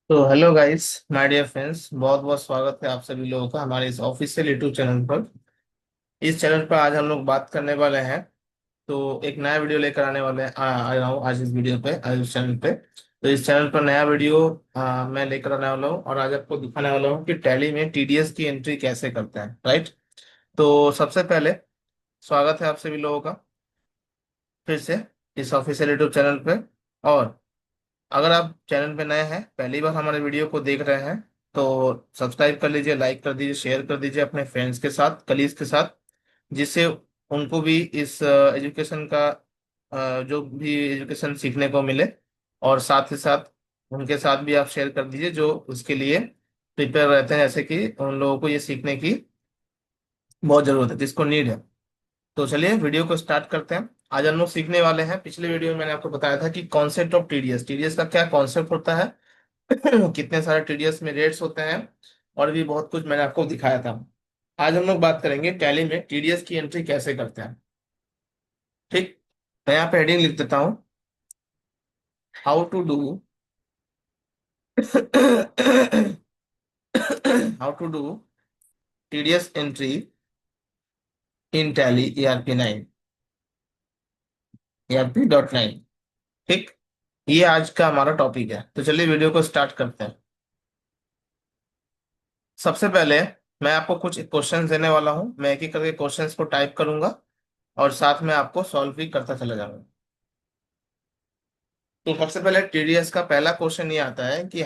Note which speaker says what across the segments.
Speaker 1: तो hello guys, my dear friends, बहुत बहुत स्वागत है आप सभी लोगों का हमारे इस ऑफिशियल यूट्यूब चैनल पर। इस चैनल पर आज हम लोग बात करने वाले हैं। तो एक नया वीडियो लेकर आने वाले आ रहा हूँ आज इस वीडियो पे, आज इस चैनल पे। तो इस चैनल पर नया वीडियो मैं लेकर आने वाला हूँ और आज आपको दिखाने वाला हूँ कि टैली में टीडीएस की एंट्री कैसे करते हैं, राइट। तो सबसे पहले स्वागत है आप सभी लोगों का फिर से इस ऑफिशियल यूट्यूब चैनल पे। और अगर आप चैनल पे नए हैं, पहली बार हमारे वीडियो को देख रहे हैं, तो सब्सक्राइब कर लीजिए, लाइक कर दीजिए, शेयर कर दीजिए अपने फ्रेंड्स के साथ, कलीग्स के साथ, जिससे उनको भी इस एजुकेशन का जो भी एजुकेशन सीखने को मिले। और साथ ही साथ उनके साथ भी आप शेयर कर दीजिए जो उसके लिए प्रिपेयर रहते हैं, जैसे कि उन लोगों को ये सीखने की बहुत जरूरत है, जिसको नीड है। तो चलिए वीडियो को स्टार्ट करते हैं। आज हम लोग सीखने वाले हैं, पिछले वीडियो में मैंने आपको बताया था कि कॉन्सेप्ट ऑफ टीडीएस, टीडीएस का क्या कॉन्सेप्ट होता है, कितने सारे टीडीएस में रेट्स होते हैं, और भी बहुत कुछ मैंने आपको दिखाया था। आज हम लोग बात करेंगे टैली में टीडीएस की एंट्री कैसे करते हैं। ठीक। मैं यहाँ पे हेडिंग लिख देता हूँ, how to do how to do TDS entry in Tally ERP 9, ERP.9। ठीक। ये आज का हमारा टॉपिक है, तो चलिए वीडियो को स्टार्ट करते हैं। सबसे पहले मैं आपको कुछ क्वेश्चंस देने वाला हूं, मैं एक एक करके क्वेश्चंस को टाइप करूंगा और साथ में आपको सॉल्व भी करता चला जाऊंगा। तो सबसे पहले टीडीएस का पहला क्वेश्चन ये आता है कि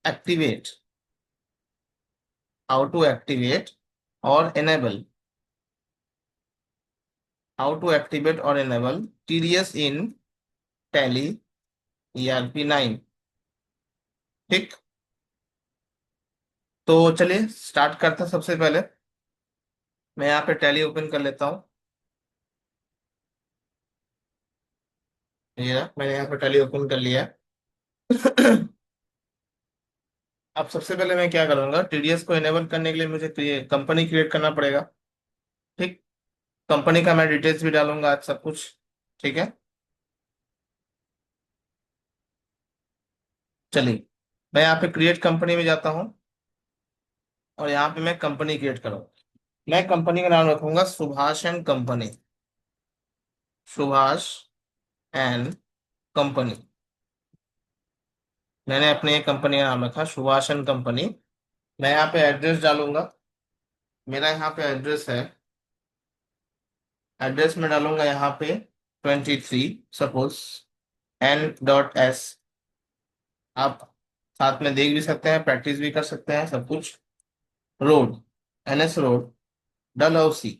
Speaker 1: एक्टिवेट हाउ टू एक्टिवेट और एनेबल हाउ टू एक्टिवेट और एनेबल टीडीएस इन टैली ERP 9। ठीक। तो चलिए स्टार्ट करते हैं। सबसे पहले मैं यहाँ पे टैली ओपन कर लेता हूँ। ये रहा, मैंने यहाँ पे टैली ओपन कर लिया है। अब सबसे पहले मैं क्या करूंगा, टीडीएस को एनेबल करने के लिए मुझे कंपनी क्रिएट करना पड़ेगा। ठीक। कंपनी का मैं डिटेल्स भी डालूंगा आज सब कुछ। ठीक है। चलिए मैं यहाँ पे क्रिएट कंपनी में जाता हूँ और यहाँ पे मैं कंपनी क्रिएट करूँ। मैं कंपनी का नाम रखूंगा Subhash and company, Subhash and company. मैंने अपने कंपनी का नाम रखा सुभाष एंड कंपनी। मैं यहाँ पे एड्रेस डालूंगा। मेरा यहाँ पे एड्रेस है, एड्रेस में डालूंगा यहाँ पे 23 सपोज N.S। आप साथ में देख भी सकते हैं, प्रैक्टिस भी कर सकते हैं, सब कुछ। Road, NS road, Dalhousie.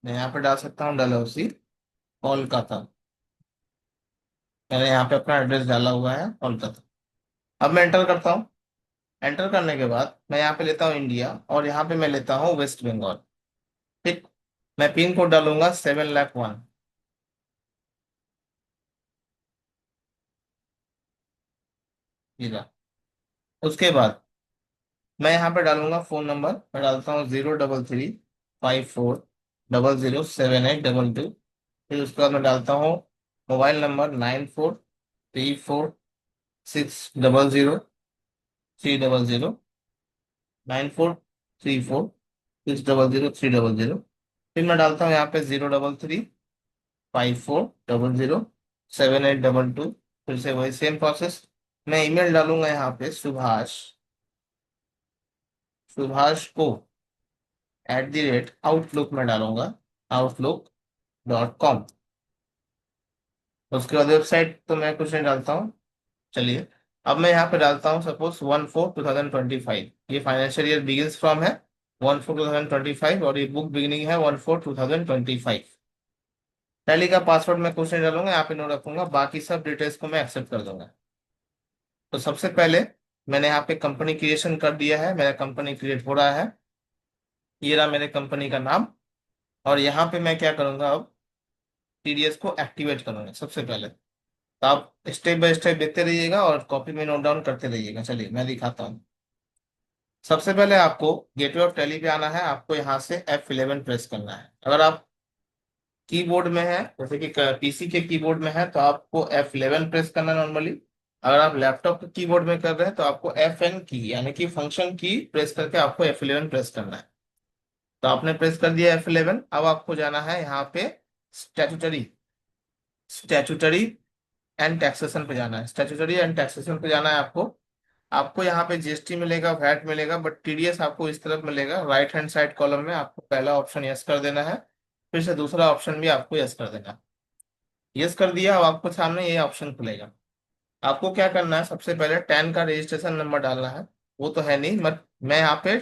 Speaker 1: मैं यहाँ पे डाल सकता हूँ डलहौसी, कोलकाता। मैंने यहाँ पे अपना एड्रेस डाला हुआ है, कोलकाता। अब मैं एंटर करता हूँ। एंटर करने के बाद मैं यहाँ पे लेता हूँ इंडिया और यहाँ पे मैं लेता हूँ वेस्ट बंगाल। ठीक। मैं पिन कोड डालूंगा 7,01,000। ठीक है। उसके बाद मैं यहाँ पे डालूंगा फोन नंबर, मैं डालता हूँ 03354007822। फिर उसके बाद मैं डालता हूँ मोबाइल नंबर 9434600300, 9434600300। फिर मैं डालता हूँ यहाँ पे 03354007822। फिर से वही सेम प्रोसेस। मैं ईमेल डालूंगा यहाँ पे सुभाष, सुभाष को @आउटलुक में डालूंगा, outlook.com। उसके बाद वेबसाइट तो मैं कुछ नहीं डालता हूँ। चलिए अब मैं यहाँ पे डालता हूँ सपोज 1/4/2025। ये फाइनेंशियल ईयर बिगिंस फ्रॉम है 1/4/2025 और ये बुक बिगिनिंग है 1/4/2025। टैली का पासवर्ड मैं कुछ नहीं डालूंगा, यहाँ पे नो रखूंगा, बाकी सब डिटेल्स को मैं एक्सेप्ट कर दूंगा। तो सबसे पहले मैंने यहाँ पे कंपनी क्रिएशन कर दिया है, मेरा कंपनी क्रिएट हो रहा है। ये रहा मेरे कंपनी का नाम। और यहाँ पे मैं क्या करूंगा, अब टीडीएस को एक्टिवेट करूंगा सबसे पहले। तो आप स्टेप बाय स्टेप देखते रहिएगा और कॉपी में नोट डाउन करते रहिएगा। चलिए मैं दिखाता हूँ। सबसे पहले आपको गेटवे ऑफ टैली पे आना है, आपको यहाँ से F11 प्रेस करना है। अगर आप कीबोर्ड में है, जैसे कि पीसी के कीबोर्ड में है, तो आपको F11 प्रेस करना नॉर्मली। अगर आप लैपटॉप के कीबोर्ड में कर रहे हैं तो आपको F11 की यानी कि फंक्शन की प्रेस करके आपको F11 प्रेस करना है। तो आपने प्रेस कर दिया F11। अब आपको जाना है यहाँ पे स्टैट्यूटरी, स्टैट्यूटरी एंड टैक्सेशन पे जाना है। स्टैट्यूटरी एंड टैक्सेशन पे जाना है आपको। आपको यहाँ पे जीएसटी मिलेगा, वैट मिलेगा, बट टीडीएस आपको इस तरफ मिलेगा। राइट हैंड साइड कॉलम में आपको पहला ऑप्शन यस कर देना है, फिर से दूसरा ऑप्शन भी आपको यस कर देना है। यस कर दिया, अब आपको सामने ये ऑप्शन खुलेगा। आपको क्या करना है, सबसे पहले टैन का रजिस्ट्रेशन नंबर डालना है। वो तो है नहीं, मत मैं यहाँ पे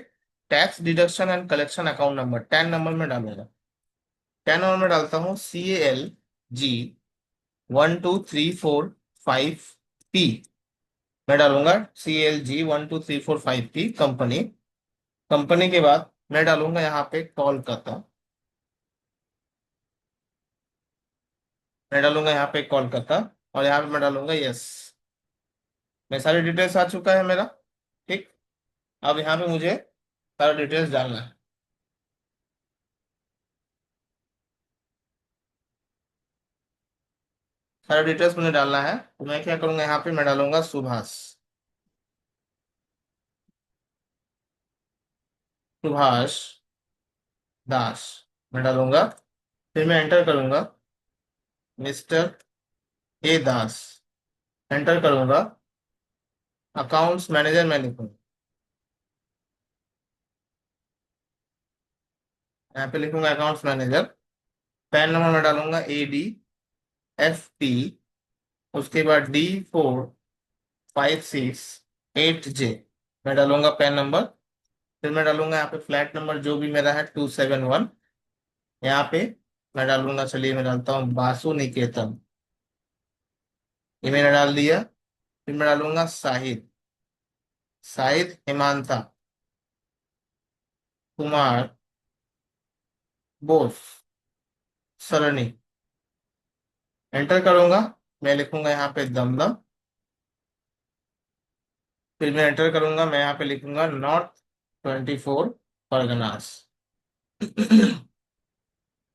Speaker 1: tax deduction and collection account number tan number में डालूंगा। टैन नंबर में डालता हूँ CALG 1 2 3 4 5 P। मैं डालूंगा CLG 1 2 3 4 5P कंपनी। कंपनी के बाद मैं डालूंगा यहाँ पे कोलकाता। मैं डालूंगा यहाँ पे कोलकाता, और यहाँ पे मैं डालूंगा यस। मैं सारी डिटेल्स आ चुका है मेरा। ठीक। अब यहाँ पे मुझे सारा डिटेल्स डालना है। सारा डिटेल्स मुझे डालना है, तो मैं क्या करूंगा, यहाँ पे मैं डालूंगा सुभाष। सुभाष दास मैं डालूंगा। फिर मैं एंटर करूंगा मिस्टर दास। एंटर करूंगा। अकाउंट्स मैनेजर मैं लिखूंगा। यहाँ पे लिखूंगा अकाउंट्स मैनेजर। पैन नंबर मैं डालूंगा ADFP। उसके बाद D4568J मैं डालूंगा पैन नंबर। फिर मैं डालूंगा यहाँ पे फ्लैट नंबर जो भी मेरा है 271। यहाँ पे मैं डालूंगा, चलिए मैं डालता हूँ बासु निकेतन। ये मैंने डाल दिया। फिर मैं डालूंगा साहिद, साहिद हिमांता कुमार बोस सरणी। एंटर करूंगा। मैं लिखूंगा यहाँ पे दमदम। फिर मैं एंटर करूंगा, मैं यहाँ पे लिखूंगा North 24 परगनास।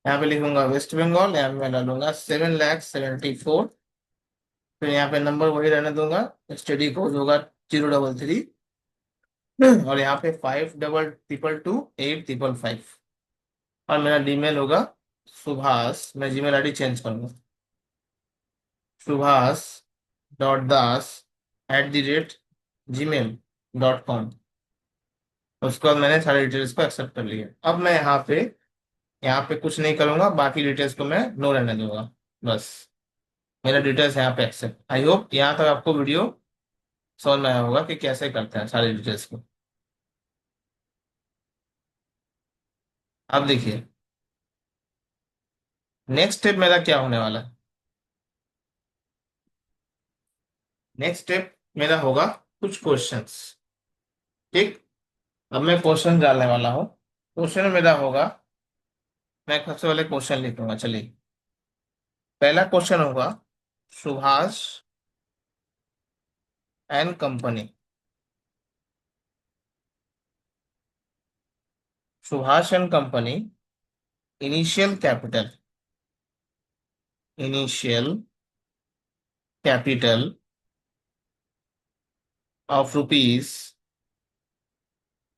Speaker 1: यहाँ पे लिखूंगा वेस्ट बंगाल। यहाँ पे मैं डालूंगा 7,74,000। फिर यहाँ पे नंबर वही रहने दूंगा। स्टडी कोड होगा 033। और यहाँ पे 5,222,8,555। और मेरा जीमेल होगा सुभाष, मैं जीमेल आईडी चेंज करूंगा, subhas.das@gmail.com। उसके बाद मैंने सारे डिटेल्स को एक्सेप्ट कर लिया। अब मैं यहाँ पे कुछ नहीं करूंगा, बाकी डिटेल्स को मैं नो रहने दूंगा। बस मेरा डिटेल्स यहाँ पे एक्सेप्ट। आई होप यहाँ तक आपको वीडियो समझ में आया होगा कि कैसे करते हैं सारी डिटेल्स को। अब देखिए नेक्स्ट स्टेप मेरा क्या होने वाला है। नेक्स्ट स्टेप मेरा होगा कुछ क्वेश्चंस। ठीक। अब मैं क्वेश्चन डालने वाला हूँ। क्वेश्चन मेरा होगा, मैं सबसे पहले क्वेश्चन लिखूंगा। चलिए पहला क्वेश्चन होगा, Subhash and company. Subhash and company initial capital, initial capital of rupees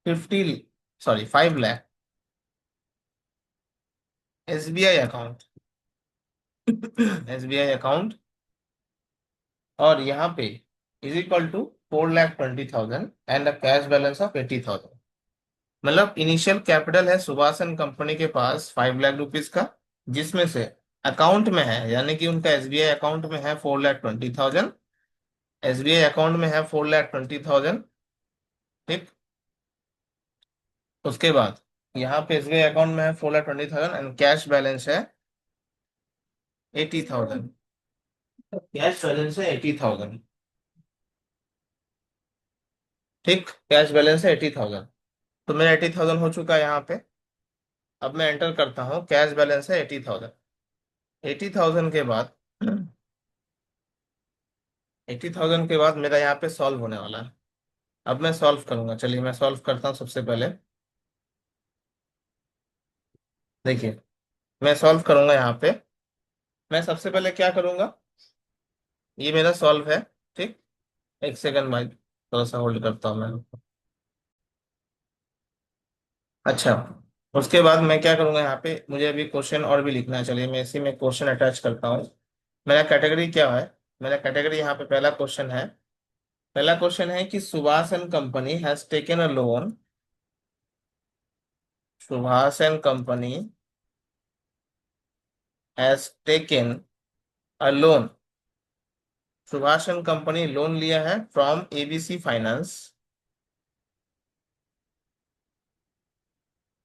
Speaker 1: 50, sorry 5 lakh. SBI account, SBI account. और यहाँ पे is equal to 4,20,000 and a cash balance of 80,000। मतलब इनिशियल कैपिटल है सुभाष एंड कंपनी के पास 5 लाख रुपीज का, जिसमें से अकाउंट में है यानी कि उनका SBI अकाउंट में है 4,20,000। SBI अकाउंट में है 4,20,000। ठीक। उसके बाद यहाँ पे SBI अकाउंट में है 4,20,000 एंड कैश बैलेंस है 80,000। कैश बैलेंस है 80,000। ठीक। कैश बैलेंस है 80,000। तो मेरा 80,000 हो चुका है यहाँ पे। अब मैं एंटर करता हूँ, कैश बैलेंस है 80,000। 80,000 के बाद 80,000 के बाद मेरा यहाँ पे सॉल्व होने वाला है। अब मैं सॉल्व करूंगा, चलिए मैं सॉल्व करता हूँ सबसे पहले। देखिए मैं सॉल्व करूंगा यहाँ पे। मैं सबसे पहले क्या करूंगा, ये मेरा सॉल्व है। ठीक। एक सेकंड भाई, थोड़ा सा होल्ड करता हूँ मैं। अच्छा, उसके बाद मैं क्या करूंगा, यहाँ पे मुझे अभी क्वेश्चन और भी लिखना है। चलिए मैं इसी में क्वेश्चन अटैच करता हूँ। मेरा कैटेगरी क्या है? मेरा कैटेगरी यहाँ पे पहला क्वेश्चन है। पहला क्वेश्चन है कि Subhash and company has taken a loan. Subhash and company has taken a loan. Subhash and company loan लिया है from ABC finance.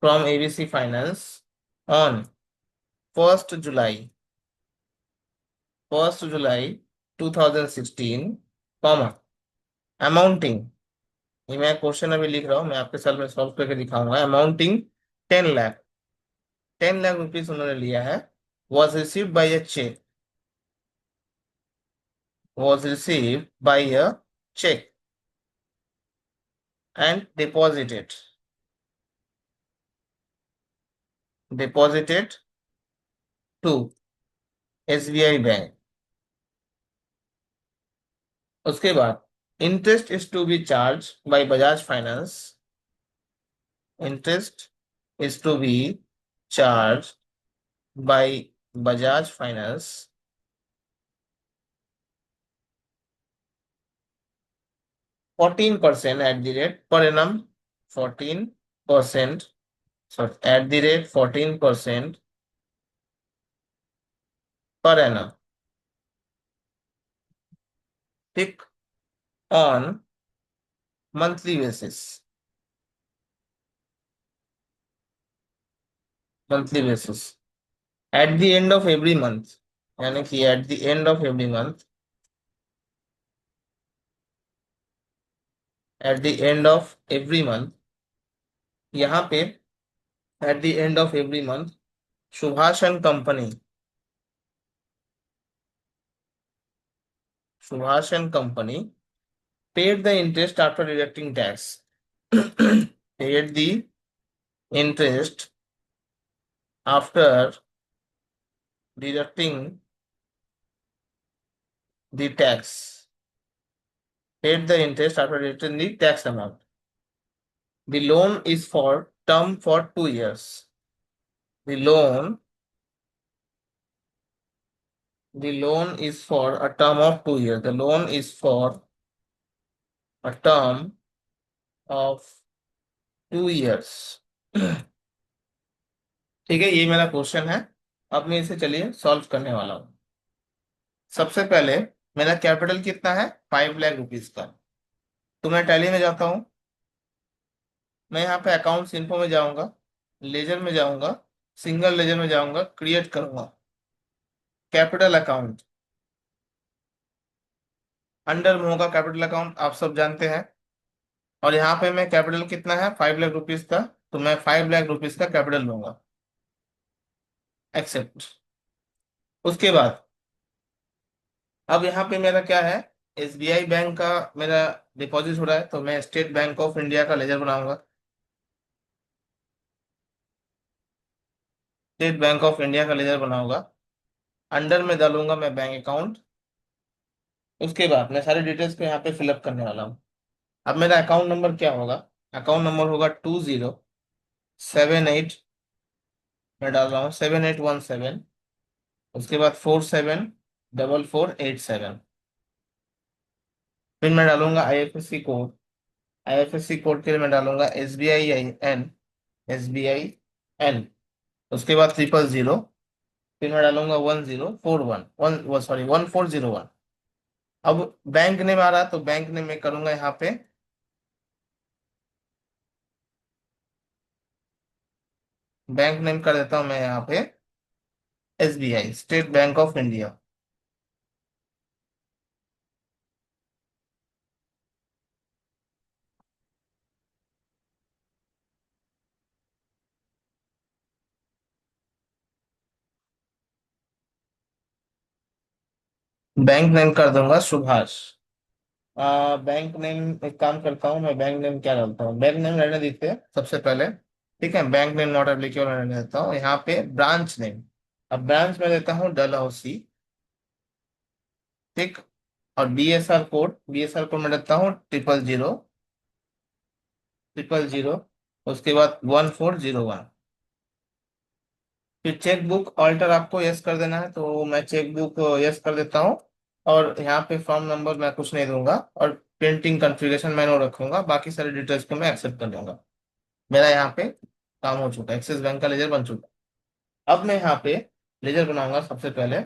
Speaker 1: From ABC finance on 1 July, 1 July 2016, comma, amounting, ये मैं क्वेश्चन अभी लिख रहा हूँ, मैं आपके साल में सॉल्व करके दिखाऊंगा। अमाउंटिंग 10 लाख, 10 लाख रुपीज उन्होंने लिया है। Was received by a cheque, was received by a cheque and deposited, deposited to SBI bank. उसके बाद interest is to be charge by Bajaj Finance. Interest is to be charge by Bajaj Finance 14% at the rate per annum, 14%, sorry, at the rate 14% per annum, ठीक, on monthly basis, monthly basis, at the end of every month, यानी कि at the end of every month, at the end of every month, यहाँ पे at the end of every month, Subhash and company, Subhash and company paid the interest after deducting tax, paid the interest after deducting the tax, paid the interest after deducting the tax amount. The loan is for term for 2 years. The loan, the loan is for a term of 2 years. The loan is for a term of 2 years. ठीक है, ये मेरा question है। अब मैं इसे चलिए solve करने वाला हूँ। सबसे पहले मेरा कैपिटल कितना है? 5 लाख रुपीज का। तो मैं टैली में जाता हूँ, मैं यहाँ पे अकाउंट्स इन्फो में जाऊंगा, लेजर में जाऊंगा, सिंगल लेजर में जाऊंगा, क्रिएट करूंगा कैपिटल अकाउंट। अंडर में होगा कैपिटल अकाउंट, आप सब जानते हैं। और यहाँ पे मैं कैपिटल कितना है? 5 लाख रुपीज का, तो मैं 5 लाख रुपीज का कैपिटल लूंगा। एक्सेप्ट। उसके बाद अब यहाँ पे मेरा क्या है? एसबीआई बैंक का मेरा डिपॉजिट हो रहा है, तो मैं स्टेट बैंक ऑफ इंडिया का लेजर बनाऊंगा। स्टेट बैंक ऑफ इंडिया का लेजर बनाऊंगा। अंडर में डालूंगा मैं बैंक अकाउंट। उसके बाद मैं सारी डिटेल्स को यहाँ पे फिलअप करने वाला हूँ। अब मेरा अकाउंट नंबर क्या होगा? अकाउंट नंबर होगा 2078, मैं डाल रहा हूँ 7817। उसके बाद 474487। फिर मैं डालूंगा आईएफएससी कोड। आईएफएससी कोड के लिए मैं डालूंगा SBIN, SBIN। उसके बाद 000। फिर मैं डालूंगा 1041, वन सॉरी 1401। अब बैंक नेम आ रहा, तो बैंक नेम मैं करूंगा यहाँ पे, बैंक नेम कर देता हूँ मैं यहाँ पे SBI, state bank of India. Bank name कर दूंगा सुभाष। बैंक नेम एक काम करता हूँ, मैं बैंक नेम क्या डालता हूँ, बैंक नेम रहने देते हैं सबसे पहले, ठीक है। बैंक नेम नॉट एप्लीकेबल रहने देता हूँ। यहाँ पे ब्रांच नेम, अब ब्रांच में देता हूँ डलहौसी, ठीक। और बी एस आर कोड मैं रखता हूँ 000, 000। उसके बाद 1401। फिर चेक बुक ऑल्टर आपको यस कर देना है, तो मैं चेक बुक यस कर देता हूँ। और यहाँ पे फॉर्म नंबर मैं कुछ नहीं दूंगा, और प्रिंटिंग कॉन्फ़िगरेशन मैं नो रखूंगा, बाकी सारे डिटेल्स को मैं एक्सेप्ट कर लूंगा। मेरा यहाँ पे काम हो चुका है, एक्सिस बैंक का लेजर बन चुका है। अब मैं यहाँ पे लेजर बनाऊंगा सबसे पहले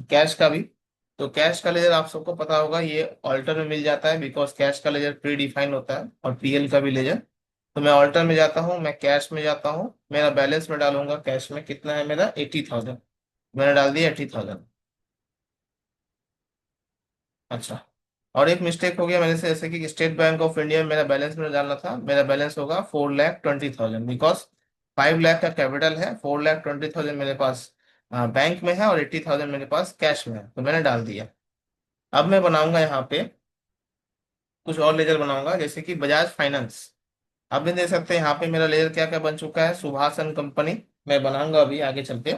Speaker 1: कैश का भी। तो कैश का लेजर आप सबको पता होगा, ये ऑल्टर में मिल जाता है, बिकॉज कैश का लेजर प्री डिफाइन होता है, और पीएल का भी लेजर। तो मैं ऑल्टर में जाता हूँ, मैं कैश में जाता हूँ, मेरा बैलेंस में डालूंगा। कैश में कितना है मेरा? 80,000। मैंने डाल दिया 80,000। अच्छा। और एक मिस्टेक हो गया मेरे से, जैसे कि स्टेट बैंक ऑफ इंडिया में मेरा बैलेंस में डालना था, मेरा बैलेंस होगा 4,20,000, बिकॉज 5 लाख का कैपिटल है, 4,20,000 मेरे पास बैंक में है, और 80,000 मेरे पास कैश में है, तो मैंने डाल दिया। अब मैं बनाऊंगा यहाँ पे कुछ और लेजर बनाऊंगा, जैसे कि बजाज फाइनेंस। आप भी देख सकते हैं यहाँ पे मेरा लेजर क्या क्या बन चुका है। सुभाष एंड कंपनी मैं बनाऊंगा अभी आगे चल के।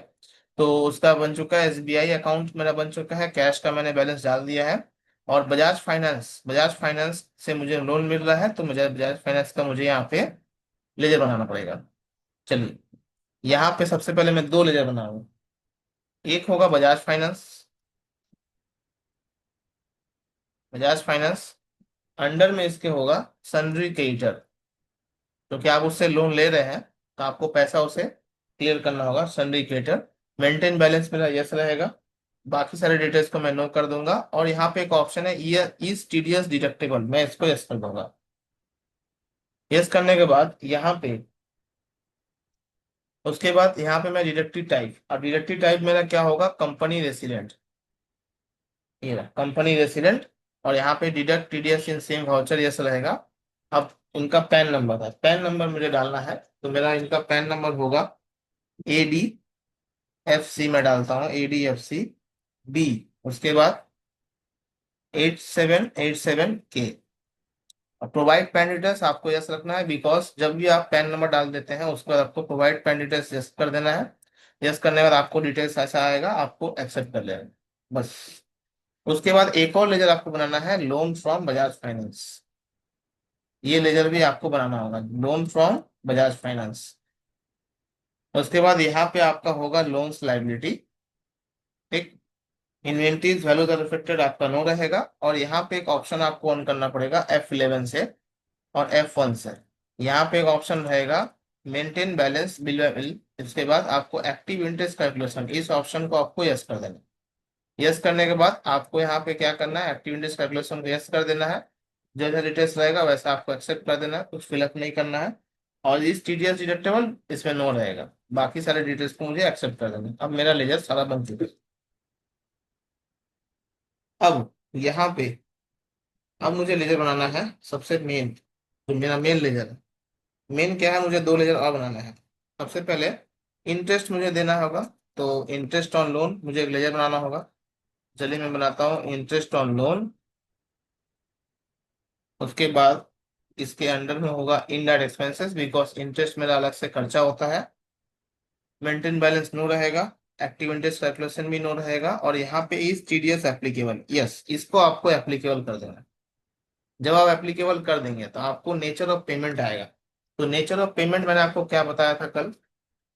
Speaker 1: तो उसका बन चुका है, एसबीआई अकाउंट मेरा बन चुका है, कैश का मैंने बैलेंस डाल दिया है। और बजाज फाइनेंस से मुझे लोन मिल रहा है, तो मुझे बजाज फाइनेंस का मुझे यहाँ पे लेजर बनाना पड़ेगा। चलिए, यहाँ पे सबसे पहले मैं दो लेजर बनाऊंगा। एक होगा बजाज फाइनेंस अंडर में इसके होगा सन्ड्री क्रेडिटर, क्योंकि आप उससे लोन ले रहे हैं, तो आपको पैसा उसे क्लियर करना होगा, सन्ड्री क्रेडिटर। मेंटेन बैलेंस मेरा यस रहेगा। बाकी सारे डिटेल्स को मैं नो कर दूंगा, और यहाँ पे एक ऑप्शन है ईयर इज टीडीएस डिडक्टेबल, मैं इसको यस कर दूंगा। यस करने के बाद यहाँ पे, उसके बाद यहाँ पे मैं डिडक्टिव टाइप, और डिडक्टिव टाइप मेरा क्या होगा? Company resident. ये रहा कंपनी रेसिडेंट। और यहाँ पे deduct TDS in same voucher yes रहेगा। अब उनका पैन नंबर है, पैन नंबर मुझे डालना है, तो मेरा इनका पैन नंबर होगा ADFC, में डालता हूँ ADFC B। उसके बाद 8787K। प्रोवाइड पैन डिटेल्स आपको यस रखना है, बिकॉज जब भी आप पैन नंबर डाल देते हैं उसके बाद आपको प्रोवाइड पैन डिटेल्स यस कर देना है। यस करने के बाद आपको डिटेल्स ऐसा आएगा, आपको एक्सेप्ट कर लेना है, बस। उसके बाद एक और लेजर आपको बनाना है, लोन फ्रॉम बजाज फाइनेंस। ये लेजर भी आपको बनाना होगा, लोन फ्रॉम बजाज फाइनेंस। उसके बाद यहाँ पे आपका होगा लोन्स लाइबिलिटी। ठीक। इन्वेंटरीज वैल्यूज आर रिफ्लेक्टेड आपका नो रहेगा, और यहाँ पे एक ऑप्शन आपको ऑन करना पड़ेगा F11 से और F1 से। यहाँ पे एक ऑप्शन रहेगा मेंटेन बैलेंस बिलो बिल। इसके बाद आपको एक्टिव इंटरेस्ट कैलकुलेशन, इस ऑप्शन को आपको यस कर देना। यस करने के बाद आपको यहाँ पे क्या करना है? एक्टिव इंटरेस्ट कैलकुलेशन को यस कर देना है। जैसा डिटेल्स रहेगा वैसा आपको एक्सेप्ट कर देना है, कुछ फिलअप नहीं करना है। और इस टीडीएस डिडक्टेबल इसमें नो रहेगा, बाकी सारे डिटेल्स को मुझे एक्सेप्ट कर देना है। अब मेरा लेजर सारा बन चुका है। अब यहाँ पे, अब मुझे लेजर बनाना है सबसे मेन, जो मेरा मेन लेजर है। मेन क्या है? मुझे दो लेजर और बनाना है। सबसे पहले इंटरेस्ट मुझे देना होगा, तो इंटरेस्ट ऑन लोन मुझे एक लेजर बनाना होगा। चलिए मैं बनाता हूँ इंटरेस्ट ऑन लोन। उसके बाद इसके अंडर में होगा इनडायरेक्ट एक्सपेंसेस, बिकॉज इंटरेस्ट मेरा अलग से खर्चा होता है। मेंटेन बैलेंस नो रहेगा, एक्टिव इंटरेस्ट कैलकुलेशन भी नो रहेगा, और यहाँ पे इज टीडीएस एप्लीकेबल, यस, इसको आपको एप्लीकेबल कर देना है। जब आप एप्लीकेबल कर देंगे तो आपको नेचर ऑफ पेमेंट आएगा। तो नेचर ऑफ पेमेंट मैंने आपको क्या बताया था कल?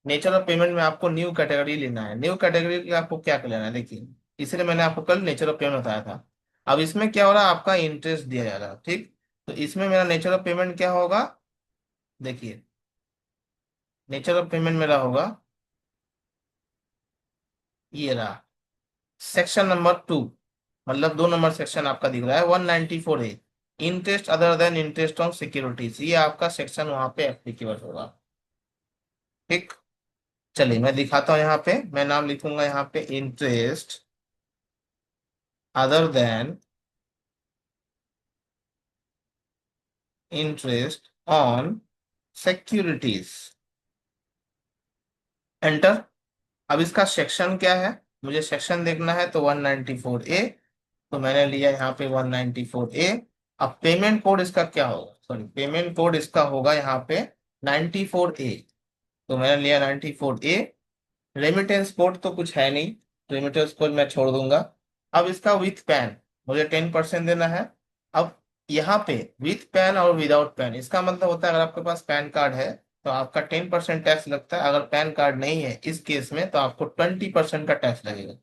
Speaker 1: नेचर ऑफ पेमेंट में आपको न्यू कैटेगरी लेना है। न्यू कैटेगरी के आपको क्या लेना है, देखिए, इसलिए मैंने आपको कल नेचर ऑफ पेमेंट बताया था। अब इसमें क्या हो रहा है? आपका इंटरेस्ट दिया जा रहा है, ठीक। तो इसमें मेरा नेचर ऑफ पेमेंट क्या होगा? देखिए, नेचर ऑफ पेमेंट मेरा होगा, ये रहा, सेक्शन नंबर 2। मतलब 2 नंबर सेक्शन आपका दिख रहा है, 194A, interest other than interest on securities, ये आपका सेक्शन वहां पे एप्लीकेबल होगा। ठीक। चलिए मैं दिखाता हूँ, यहाँ पे मैं नाम लिखूंगा, यहाँ पे interest other than interest on securities, enter. अब इसका सेक्शन क्या है? मुझे सेक्शन देखना है, तो 194A, तो मैंने लिया यहाँ पे 194A। अब पेमेंट कोड इसका क्या होगा? सॉरी, पेमेंट कोड इसका होगा यहाँ पे 94A, तो मैंने लिया 94A। रेमिटेंस कोड तो कुछ है नहीं, रेमिटेंस कोड मैं छोड़ दूंगा। अब इसका विथ पैन, मुझे 10% देना है। अब यहाँ पे विथ पैन और विदाउट पैन, इसका मतलब होता है अगर आपके पास पैन कार्ड है तो आपका 10% टैक्स लगता है, अगर पैन कार्ड नहीं है इस केस में तो आपको 20% का टैक्स लगेगा।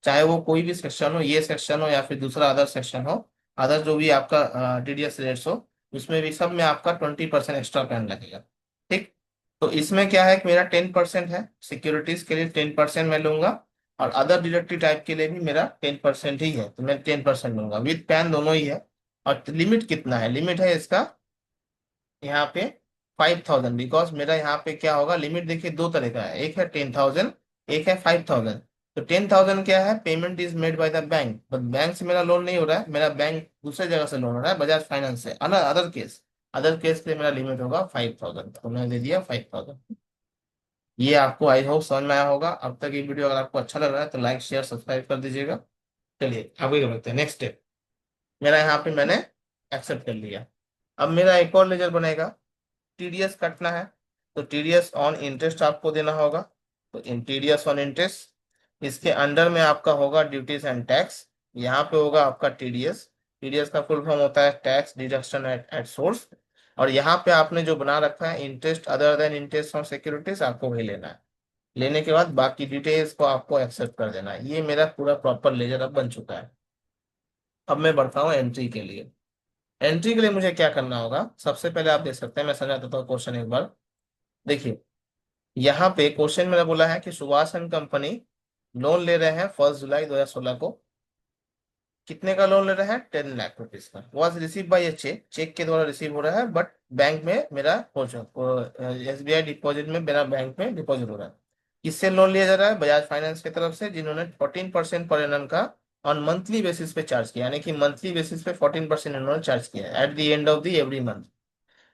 Speaker 1: चाहे वो कोई भी सेक्शन हो, ये सेक्शन हो या फिर दूसरा अदर सेक्शन हो, अदर जो भी आपका टीडीएस रेट्स हो, उसमें भी सब में आपका 20% एक्स्ट्रा पैन लगेगा। ठीक। तो इसमें क्या है कि मेरा 10% है, सिक्योरिटीज के लिए 10% मैं लूंगा, और अदर डिडक्टिव टाइप के लिए भी मेरा 10% ही है, तो मैं 10% लूंगा, विद पैन दोनों ही है। और लिमिट कितना है, लिमिट है इसका यहाँ पे 5,000, बिकॉज मेरा यहाँ पे क्या होगा, लिमिट देखिए दो तरह का है, एक है 10,000, एक है 5,000। तो 10,000 क्या है, payment is made by the bank, but bank से मेरा लोन नहीं हो रहा है, मेरा बैंक दूसरे जगह से लोन हो रहा है, बजाज फाइनेंस से। अदर केस के लिए मेरा लिमिट होगा 5,000, तो मैंने दे दिया 5,000। ये आपको आई होप समझ में आया होगा। अब तक ये वीडियो अगर आपको अच्छा लग रहा है तो लाइक शेयर सब्सक्राइब कर दीजिएगा। चलिए आगे बढ़ते हैं, नेक्स्ट स्टेप। मेरा यहाँ पे मैंने एक्सेप्ट कर लिया। अब मेरा एक और लेजर बनेगा, टीडीएस कटना है, तो टीडीएस ऑन इंटरेस्ट आपको देना होगा। तो इन टीडीएस ऑन इंटरेस्ट, इसके अंडर में आपका होगा ड्यूटीज एंड टैक्स, यहाँ पे होगा आपका टीडीएस। टीडीएस का फुल फॉर्म होता है tax deduction at at source. और यहाँ पे आपने जो बना रखा है interest other than interest on securities, आपको वही लेना है। लेने के बाद बाकी डिटेल्स को आपको एक्सेप्ट कर देना है। ये मेरा पूरा प्रॉपर लेजर अब बन चुका है। अब मैं बढ़ता हूँ एंट्री के लिए। एंट्री के लिए मुझे क्या करना होगा, सबसे पहले आप देख सकते हैं, मैं समझा देता हूँ क्वेश्चन एक बार। देखिए यहाँ पे क्वेश्चन में बोला है कि सुभाष एंड कंपनी लोन ले रहे हैं 1 जुलाई 2016 को। कितने का लोन ले रहे हैं, 10 लाख रुपीज का। Was receive by a cheque, cheque के द्वारा रिसीव हो रहा है, बट बैंक में मेरा हो चुका, एसबीआई डिपॉजिट में मेरा बैंक में डिपॉजिट हो रहा है। किससे लोन लिया जा रहा है, बजाज फाइनेंस की तरफ से, जिन्होंने 14% पर एनम का ऑन मंथली बेसिस पे चार्ज किया, यानी कि मंथली बेसिस पे 14% इन्होंने चार्ज किया at the end of the every month.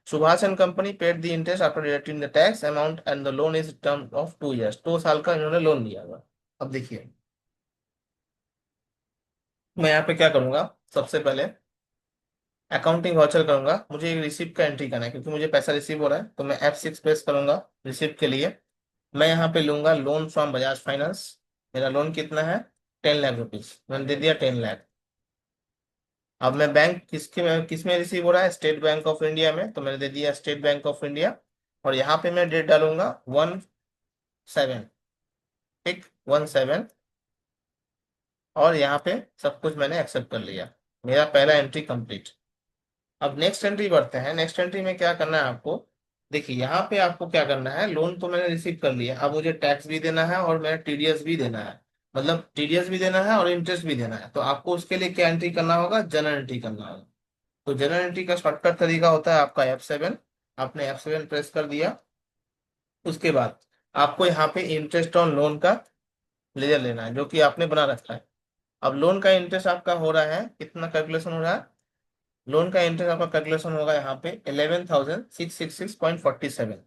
Speaker 1: Subhash and company paid the interest after deducting the tax amount and the loan is term of 2 years, 2 साल का इन्होंने लोन लिया हुआ। अब देखिए मैं यहाँ पे क्या करूंगा, सबसे पहले अकाउंटिंग वाउचर करूंगा। मुझे एक रिसिप्ट का एंट्री करना है क्योंकि मुझे पैसा रिसीव हो रहा है, तो मैं F6 प्रेस करूंगा रिसिप्ट के लिए। मैं यहाँ पे लूंगा लोन फ्रॉम बजाज फाइनेंस। मेरा लोन कितना है, 10 लाख रुपीज, मैंने दे दिया 10 लाख। अब मैं बैंक किस में रिसीव हो रहा है, स्टेट बैंक ऑफ इंडिया में, तो मैंने दे दिया स्टेट बैंक ऑफ इंडिया। और यहाँ पे मैं डेट डालूंगा 1/7। ठीक, 1/7। और यहाँ पे सब कुछ मैंने एक्सेप्ट कर लिया, मेरा पहला एंट्री कंप्लीट। अब नेक्स्ट एंट्री बढ़ते हैं। नेक्स्ट एंट्री में क्या करना है आपको, देखिए यहाँ पे आपको क्या करना है, लोन तो मैंने रिसीव कर लिया, अब मुझे टैक्स भी देना है और मेरा टीडीएस भी देना है, मतलब टीडीएस भी देना है और इंटरेस्ट भी देना है। तो आपको उसके लिए क्या एंट्री करना होगा, जनरल एंट्री करना होगा। तो जनरल एंट्री का शॉर्टकट तरीका होता है आपका F7। आपने F7 प्रेस कर दिया, उसके बाद आपको यहाँ पे इंटरेस्ट ऑन लोन का लेजर लेना है जो कि आपने बना रखा है। अब लोन का इंटरेस्ट आपका हो रहा है, कितना कैलकुलेशन हो रहा है, लोन का इंटरेस्ट आपका कैलकुलेशन होगा यहाँ पे 11,666.47।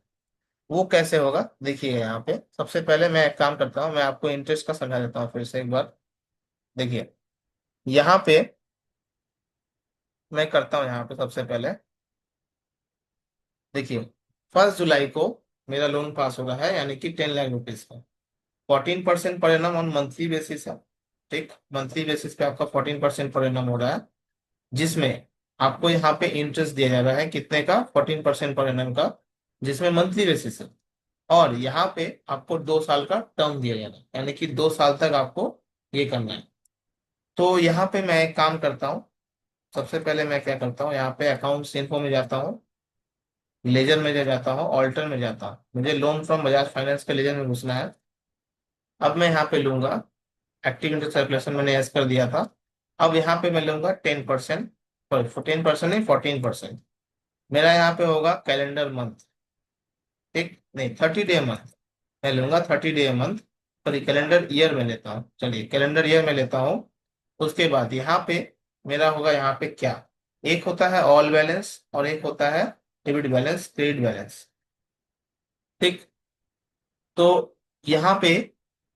Speaker 1: वो कैसे होगा देखिए, यहाँ पे सबसे पहले मैं एक काम करता हूँ, मैं आपको इंटरेस्ट का समझा देता हूँ फिर से एक बार। देखिए यहाँ पे मैं करता हूँ, यहाँ पे सबसे पहले देखिए 1 जुलाई को मेरा लोन पास हो रहा है, यानी कि 10 लाख रुपीज का। 14% per annum on monthly basis है। ठीक, मंथली बेसिस पे आपका 14% पर एनम हो रहा है, जिसमें आपको यहाँ पे इंटरेस्ट दिया जा रहा है कितने का, 14% पर एनम का, जिसमें मंथली बेसिस है। और यहाँ पे आपको 2 साल का टर्म दिया जाना है, यानी कि 2 साल तक आपको ये करना है। तो यहाँ पे मैं एक काम करता हूँ, सबसे पहले मैं क्या करता हूँ, यहाँ पे अकाउंट्स इन्फो में जाता हूँ, लेजर में जाता हूँ, ऑल्टर में जाता हूँ, मुझे लोन फ्रॉम बजाज फाइनेंस के लेजर में घुसना है। अब मैं यहाँ पे लूंगा एक्टिव इंटरेस्ट कैलकुलेशन, मैंने एस कर दिया था। अब यहाँ पे मैं लूंगा 10%, सॉरी 10% नहीं 14%। मेरा यहाँ पे होगा कैलेंडर मंथ। ठीक, नहीं 30 डे मंथ, मैं लूंगा 30 day month. Sorry calendar year में लेता हूँ, चलिए कैलेंडर ईयर में लेता हूँ। उसके बाद यहाँ पे मेरा होगा, यहाँ पे क्या, एक होता है ऑल बैलेंस और एक होता है डेबिट बैलेंस क्रेडिट बैलेंस। ठीक, तो यहाँ पे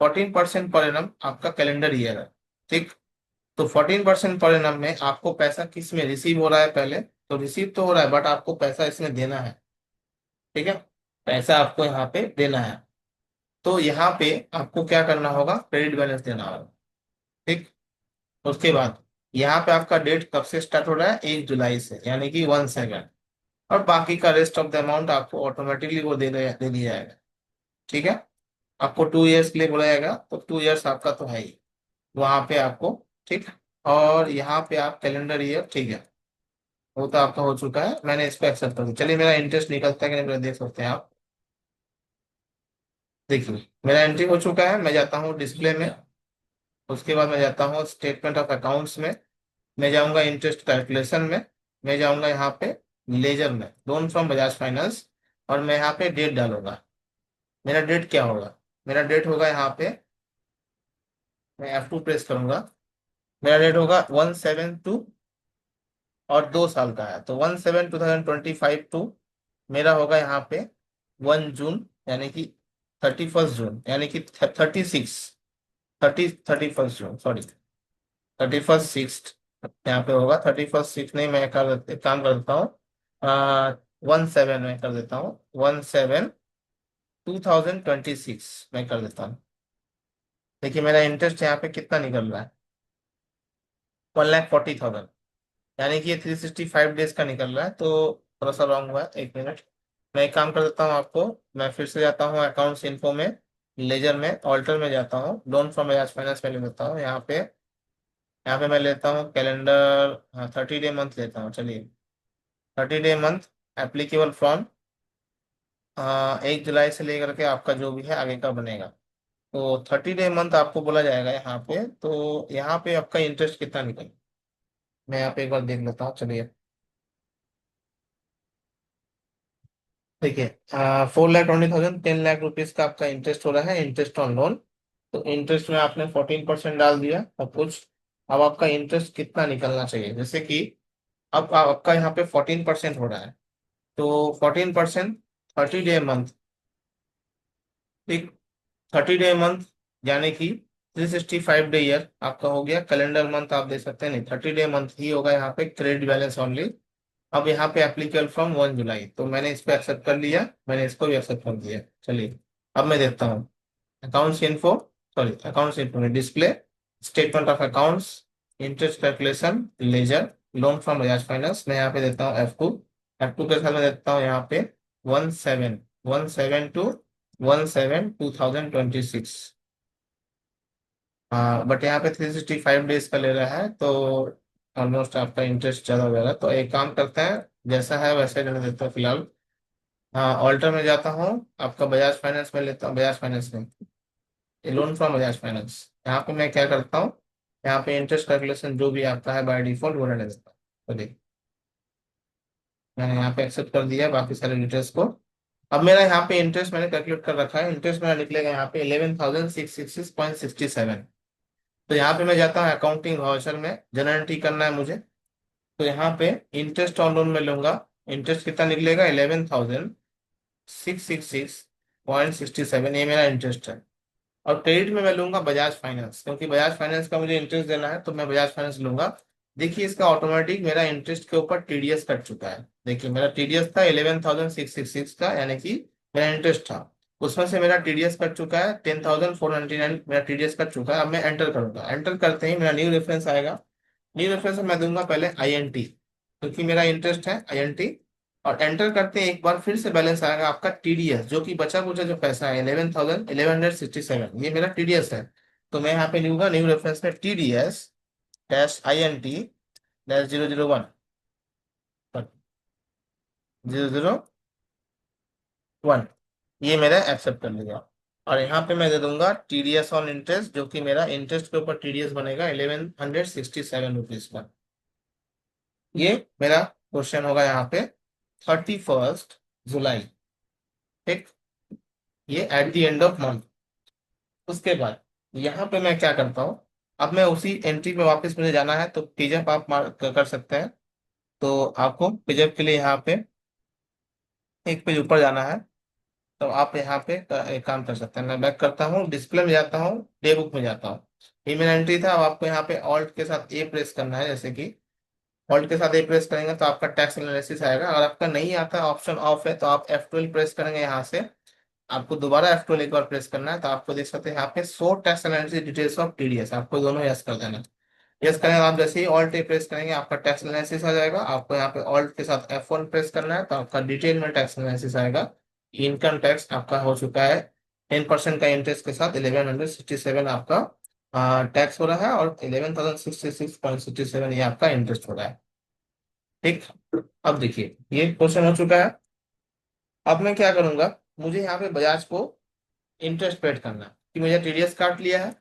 Speaker 1: 14% पर एनम आपका कैलेंडर ईयर है। ठीक, तो 14% पर एनम में आपको पैसा किस में रिसीव हो रहा है, पहले तो रिसीव तो हो रहा है बट आपको पैसा इसमें देना है। ठीक है, पैसा आपको यहाँ पे देना है, तो यहाँ पे आपको क्या करना होगा, क्रेडिट बैलेंस देना होगा। ठीक, उसके बाद यहाँ पे आपका डेट कब से स्टार्ट हो रहा है, 1 जुलाई से, यानी कि 1/7। और बाकी का रेस्ट ऑफ द अमाउंट आपको ऑटोमेटिकली वो दे दिया जाएगा। ठीक है। आपको 2 इयर्स के लिए बोला जाएगा, तो 2 इयर्स आपका तो है ही वहां पे आपको। ठीक है। और यहाँ पे आप कैलेंडर ईयर, ठीक है, वो तो आपका हो चुका है, मैंने इस पे एक्सेप्ट कर दिया। चलिए मेरा इंटरेस्ट निकलता है कि नहीं मेरा देख सकते हैं आप। देखिए मेरा एंट्री हो चुका है, मैं जाता हूँ डिस्प्ले में। उसके बाद मैं जाता हूँ स्टेटमेंट ऑफ अकाउंट्स में। मैं जाऊंगा इंटरेस्ट कैलकुलेशन में। मैं जाऊंगा यहाँ पे लेजर में, लोन फ्रॉम बजाज फाइनेंस। और मैं यहाँ पे डेट डालूंगा। मेरा डेट क्या होगा, मेरा डेट होगा यहाँ पे, मैं F2 प्रेस करूंगा। मेरा डेट होगा 1/7 और 2 साल का है, तो 1/7/2025 टू मेरा होगा यहाँ पे 1 जून, यानी कि 31 जून, यानी कि 31 जून, सॉरी, 31 6। यहाँ पे होगा 31 6, नहीं मैं एक काम कर देता हूँ, 1/7 में कर देता हूँ, 1/7/2026 में कर देता हूँ। देखिए मेरा इंटरेस्ट यहाँ पे कितना निकल रहा है, 1,40,000, यानी कि ये 365 डेज का निकल रहा है, तो थोड़ा सा रॉन्ग हुआ है, 1 मिनट। मैं एक काम कर देता हूँ आपको, मैं फिर से जाता हूँ अकाउंट्स इन्फो में, लेजर में, ऑल्टर में जाता हूँ, लोन फ्रॉम बजाज फाइनेंस में ले लेता हूँ यहाँ पे। यहाँ पे मैं लेता हूँ कैलेंडर, हाँ 30 डे मंथ लेता हूँ, चलिए 30 डे मंथ एप्लीकेबल फ्रॉम 1 जुलाई से लेकर के आपका जो भी है आगे का बनेगा। तो 30 डे मंथ आपको बोला जाएगा यहाँ पे, तो यहाँ पे आपका इंटरेस्ट कितना निकल, मैं यहाँ पे एक बार देख लेता हूँ, चलिए। देखिए 4,20,000, 10 लाख रुपीज का आपका इंटरेस्ट हो रहा है, इंटरेस्ट ऑन लोन। तो इंटरेस्ट में आपने 14% डाल दिया सब कुछ। अब आपका इंटरेस्ट कितना निकलना चाहिए, जैसे कि अब आपका यहाँ पे 14% हो रहा है, तो 14%, 30 डे मंथ, ठीक, 30 डे मंथ, यानी कि 365 डे ईयर आपका हो गया। कैलेंडर मंथ आप दे सकते हैं, नहीं 30 डे मंथ ही होगा यहाँ पे, क्रेडिट बैलेंस ओनली। अब यहाँ पे एप्लीकेबल फ्रॉम 1 जुलाई, तो मैंने इस पे एक्सेप्ट कर लिया, मैंने इसको भी एक्सेप्ट कर दिया। चलिए अब मैं देखता हूँ accounts info, sorry accounts info में display, statement of accounts, interest calculation, ledger, loan from Bajaj finance, मैं यहाँ पे देता हूँ F2। F2 के साथ मैं देता हूँ यहाँ पे 1/7/2026। हाँ बट यहाँ पे 365 डेज का ले रहा है, तो ऑलमोस्ट आपका इंटरेस्ट ज़्यादा हो जाएगा, तो एक काम करते हैं, जैसा है वैसे रहने देता हूँ फिलहाल। हाँ ऑल्टर में जाता हूँ, आपका बजाज फाइनेंस में लेता हूँ, बजाज फाइनेंस में, लोन फ्रॉम बजाज फाइनेंस। यहाँ पे मैं क्या करता हूँ, यहाँ पे इंटरेस्ट कैलकुलेशन जो भी आता है बाय डिफॉल्ट वो रहने देता हूँ। तो देखिए मैंने यहाँ पे एक्सेप्ट कर दिया बाकी सारे डिटेल्स को। अब मेरा यहाँ पे इंटरेस्ट मैंने कैलकुलेट कर रखा है, इंटरेस्ट मेरा निकलेगा यहाँ पे 11,666.67। तो यहाँ पे मैं जाता हूँ अकाउंटिंग वाउचर में, जनरल एंट्री करना है मुझे। तो यहाँ पे इंटरेस्ट ऑन लोन में लूंगा, इंटरेस्ट कितना निकलेगा, 11,666.67, ये मेरा इंटरेस्ट है। और क्रेडिट में मैं लूंगा बजाज फाइनेंस, क्योंकि बजाज फाइनेंस का मुझे इंटरेस्ट देना है, तो मैं बजाज फाइनेंस लूंगा। देखिए इसका ऑटोमेटिक मेरा इंटरेस्ट के ऊपर टीडीएस कट चुका है। देखिए मेरा टीडीएस था 11,666 का, यानी कि मेरा इंटरेस्ट था, उसमें से मेरा टीडीएस कट चुका है 10,499, मेरा टीडीएस कट चुका है। अब मैं एंटर करूंगा, एंटर करते ही मेरा न्यू रेफरेंस आएगा। न्यू रेफरेंस में मैं दूंगा पहले INT, क्योंकि मेरा इंटरेस्ट है INT। और एंटर करते ही एक बार फिर से बैलेंस आएगा आपका TDS, जो कि बचा कुचा जो पैसा है 11,1167, ये मेरा TDS है। तो मैं यहाँ पे लूंगा न्यू रेफरेंस में TDS-INT-001, 001, ये मेरा एक्सेप्ट कर लिया। और यहाँ पे मैं दे दूंगा TDS ऑन इंटरेस्ट, जो कि मेरा इंटरेस्ट के ऊपर TDS बनेगा 1,167 रुपीज का। ये मेरा क्वेश्चन होगा यहाँ पे 31 जुलाई, ठीक, ये at the end of month. उसके बाद यहाँ पे मैं क्या करता हूँ, अब मैं उसी एंट्री पे वापस मुझे जाना है, तो पेजअप आप कर सकते हैं। तो आपको पेजअप के लिए यहाँ पे एक पेज ऊपर जाना है, तो आप यहाँ पे एक काम कर सकते हैं, मैं बैक करता हूँ, डिस्प्ले में जाता हूँ, डे बुक में जाता हूँ। ईमेल एंट्री था, अब आपको यहाँ पे ऑल्ट के साथ ए प्रेस करना है, जैसे कि ऑल्ट के साथ ए प्रेस करेंगे तो आपका टैक्स एनालिसिस आएगा। अगर आपका नहीं आता, ऑप्शन ऑफ है, तो आप F12 प्रेस करेंगे यहाँ से। आपको दोबारा F12 एक बार प्रेस करना है, तो आपको देख सकते हैं यहाँ पे show tax analysis details of TDS, आपको दोनों यस कर देना है। यस करें आप, जैसे ही ऑल्ट प्रेस करेंगे आपका टैक्स एनालिसिस आ जाएगा। आपको यहाँ पे ऑल्ट के साथ F1 प्रेस करना है तो आपका डिटेल में टैक्स एनालिसिस आएगा। इनकम टैक्स आपका हो चुका है 10% का इंटरेस्ट के साथ 1167 आपका टैक्स हो रहा है, और 11,066.67 ये आपका इंटरेस्ट हो रहा है। ठीक। अब देखिए ये क्वेश्चन हो चुका है। अब मैं क्या करूंगा, मुझे यहाँ पे बजाज को इंटरेस्ट पेड करना है कि मुझे टीडीएस काट लिया है।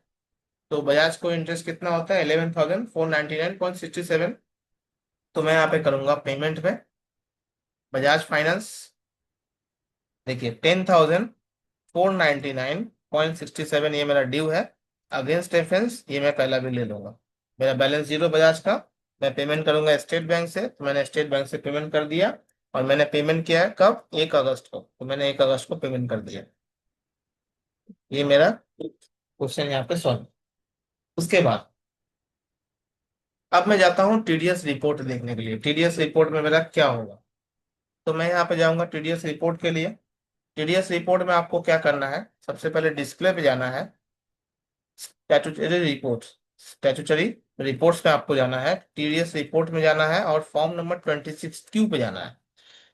Speaker 1: तो बजाज को इंटरेस्ट कितना होता है 11,499.67। तो मैं यहाँ पे करूंगा पेमेंट में बजाज फाइनेंस। देखिए 10,499.67 ये मेरा ड्यू है। अगेंस्ट रेफरेंस ये मैं पहला बिल ले लूंगा। मेरा बैलेंस जीरो बजाज का। मैं पेमेंट करूंगा स्टेट बैंक से, तो मैंने स्टेट बैंक से पेमेंट कर दिया। और मैंने पेमेंट किया है कब, 1 अगस्त को, तो मैंने 1 अगस्त को पेमेंट कर दिया। ये मेरा क्वेश्चन यहाँ पे सॉल्व। उसके बाद अब मैं जाता हूँ टीडीएस रिपोर्ट देखने के लिए, टीडीएस रिपोर्ट में मेरा क्या होगा। तो मैं यहाँ पे जाऊंगा टीडीएस रिपोर्ट के लिए। टीडीएस रिपोर्ट में आपको क्या करना है, सबसे पहले डिस्प्ले पे जाना है, स्टैट्यूटरी रिपोर्ट, स्टैट्यूटरी रिपोर्ट्स में आपको जाना है, टीडीएस रिपोर्ट में जाना है, और फॉर्म नंबर 26Q पे जाना है।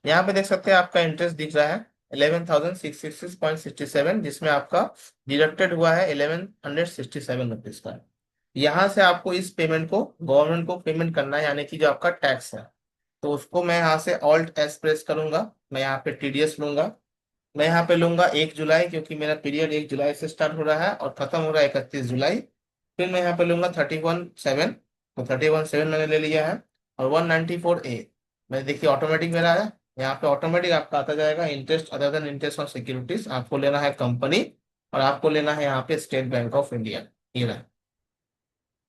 Speaker 1: यहाँ पे देख सकते हैं आपका इंटरेस्ट दिख रहा है 11,666.67, जिसमें आपका डिडक्टेड हुआ है 1,167 रुपीज का। यहाँ से आपको इस पेमेंट को गवर्नमेंट को पेमेंट करना है, यानी कि जो आपका टैक्स है। तो उसको मैं यहाँ से ऑल्ट एस प्रेस करूंगा, मैं यहाँ पे टीडीएस लूंगा। मैं यहाँ पे लूंगा 1 जुलाई, क्योंकि मेरा पीरियड 1 जुलाई से स्टार्ट हो रहा है और खत्म हो रहा है 31 जुलाई। फिर मैं यहाँ पे लूंगा 31/7, तो 31/7 मैंने ले लिया है। और 194A, मैं देखिए ऑटोमेटिक मेरा है। यहाँ पे ऑटोमेटिक आपका आता जाएगा interest other than interest on securities. आपको लेना है कंपनी, और आपको लेना है यहाँ पे स्टेट बैंक ऑफ इंडिया। ये रहा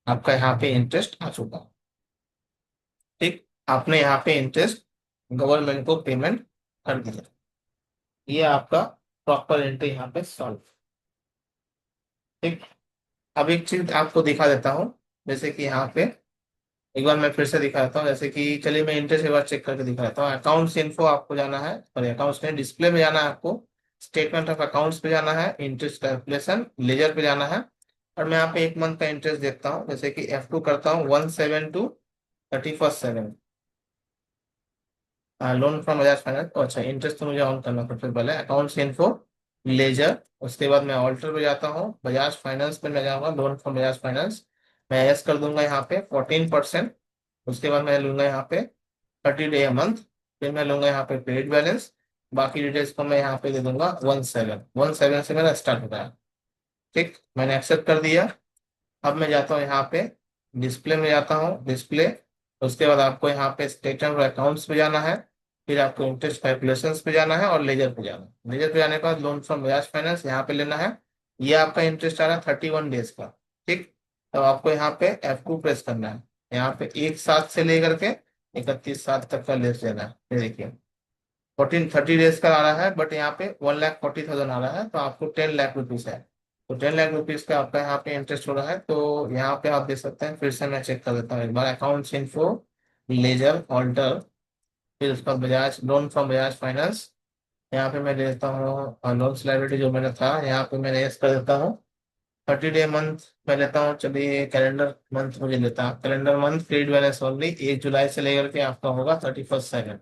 Speaker 1: आपका यहाँ पे इंटरेस्ट आ चुका। ठीक, आपने यहाँ पे इंटरेस्ट गवर्नमेंट को पेमेंट कर दिया। ये आपका प्रॉपर एंट्री यहाँ पे सॉल्व। ठीक। अब एक चीज आपको दिखा देता हूँ, जैसे कि यहाँ पे एक बार मैं फिर से दिखा देता हूँ। जैसे कि चलिए मैं इंटरेस्ट एक बार चेक करके दिखा देता हूँ। अकाउंट्स इन्फो आपको जाना है, और अकाउंट्स में डिस्प्ले में जाना है आपको, स्टेटमेंट ऑफ अकाउंट्स पे जाना है, इंटरेस्ट कैलकुलेशन लेजर पे जाना है। और मैं यहाँ पे एक मंथ का इंटरेस्ट देखता हूँ, जैसे कि F2 करता हूँ 1/7 to 31/7। Loan from Bajaj finance. अच्छा, इंटरेस्ट तो मुझे ऑन करना सबसे पहले, अकाउंट्स इन्फो लेजर। उसके बाद मैं ऑल्टर पे जाता हूँ, बजाज फाइनेंस पे मैं जाऊंगा, लोन फ्रॉम बजाज फाइनेंस। मैं यस कर दूंगा यहाँ पे 14%। उसके बाद मैं लूंगा यहाँ पे 30 डे मंथ। फिर मैं लूंगा यहाँ पे पेड बैलेंस। बाकी डिटेल्स को मैं यहाँ पे दे दूंगा 17 से मेरा स्टार्ट होता है। ठीक, मैंने एक्सेप्ट कर दिया। अब मैं जाता हूँ यहाँ पे डिस्प्ले में जाता हूँ, डिस्प्ले। उसके बाद आपको यहाँ पे स्टेटमेंट और अकाउंट्स पे जाना है। फिर आपको इंटरेस्ट कैलकुलेशंस पे जाना है, और लेजर पे जाना है। लेजर पे जाने के बाद लोन फ्रॉम बजाज फाइनेंस यहाँ पे लेना है। ये आपका इंटरेस्ट आ रहा है 31 डेज का। ठीक, तो आपको यहाँ पे F2 प्रेस करना है। यहाँ पे 1/7 से लेकर के 31/7 तक का लेस लेना है। ये देखिए 30 डेज का आ रहा है, बट यहाँ पे 1,40,000 आ रहा है, तो आपको 10 लाख रुपीज है। तो 10 लाख रुपीज का आपका यहाँ पे इंटरेस्ट हो रहा है। तो यहाँ पे आप देख सकते हैं, फिर से मैं चेक कर देता हूँ एक बार, अकाउंट्स इन्फो लेजर ऑल्टर। फिर उसका Bajaj loan from Bajaj finance. यहाँ पे मैं देता हूँ लोन लायबिलिटी जो मैंने था, यहाँ पे मैंने यस कर देता हूँ। 30 डे मंथ मैं लेता हूँ, चलिए कैलेंडर मंथ मुझे लेता है, calendar month credit balance only 1 जुलाई से लेकर के आपका होगा 31/7।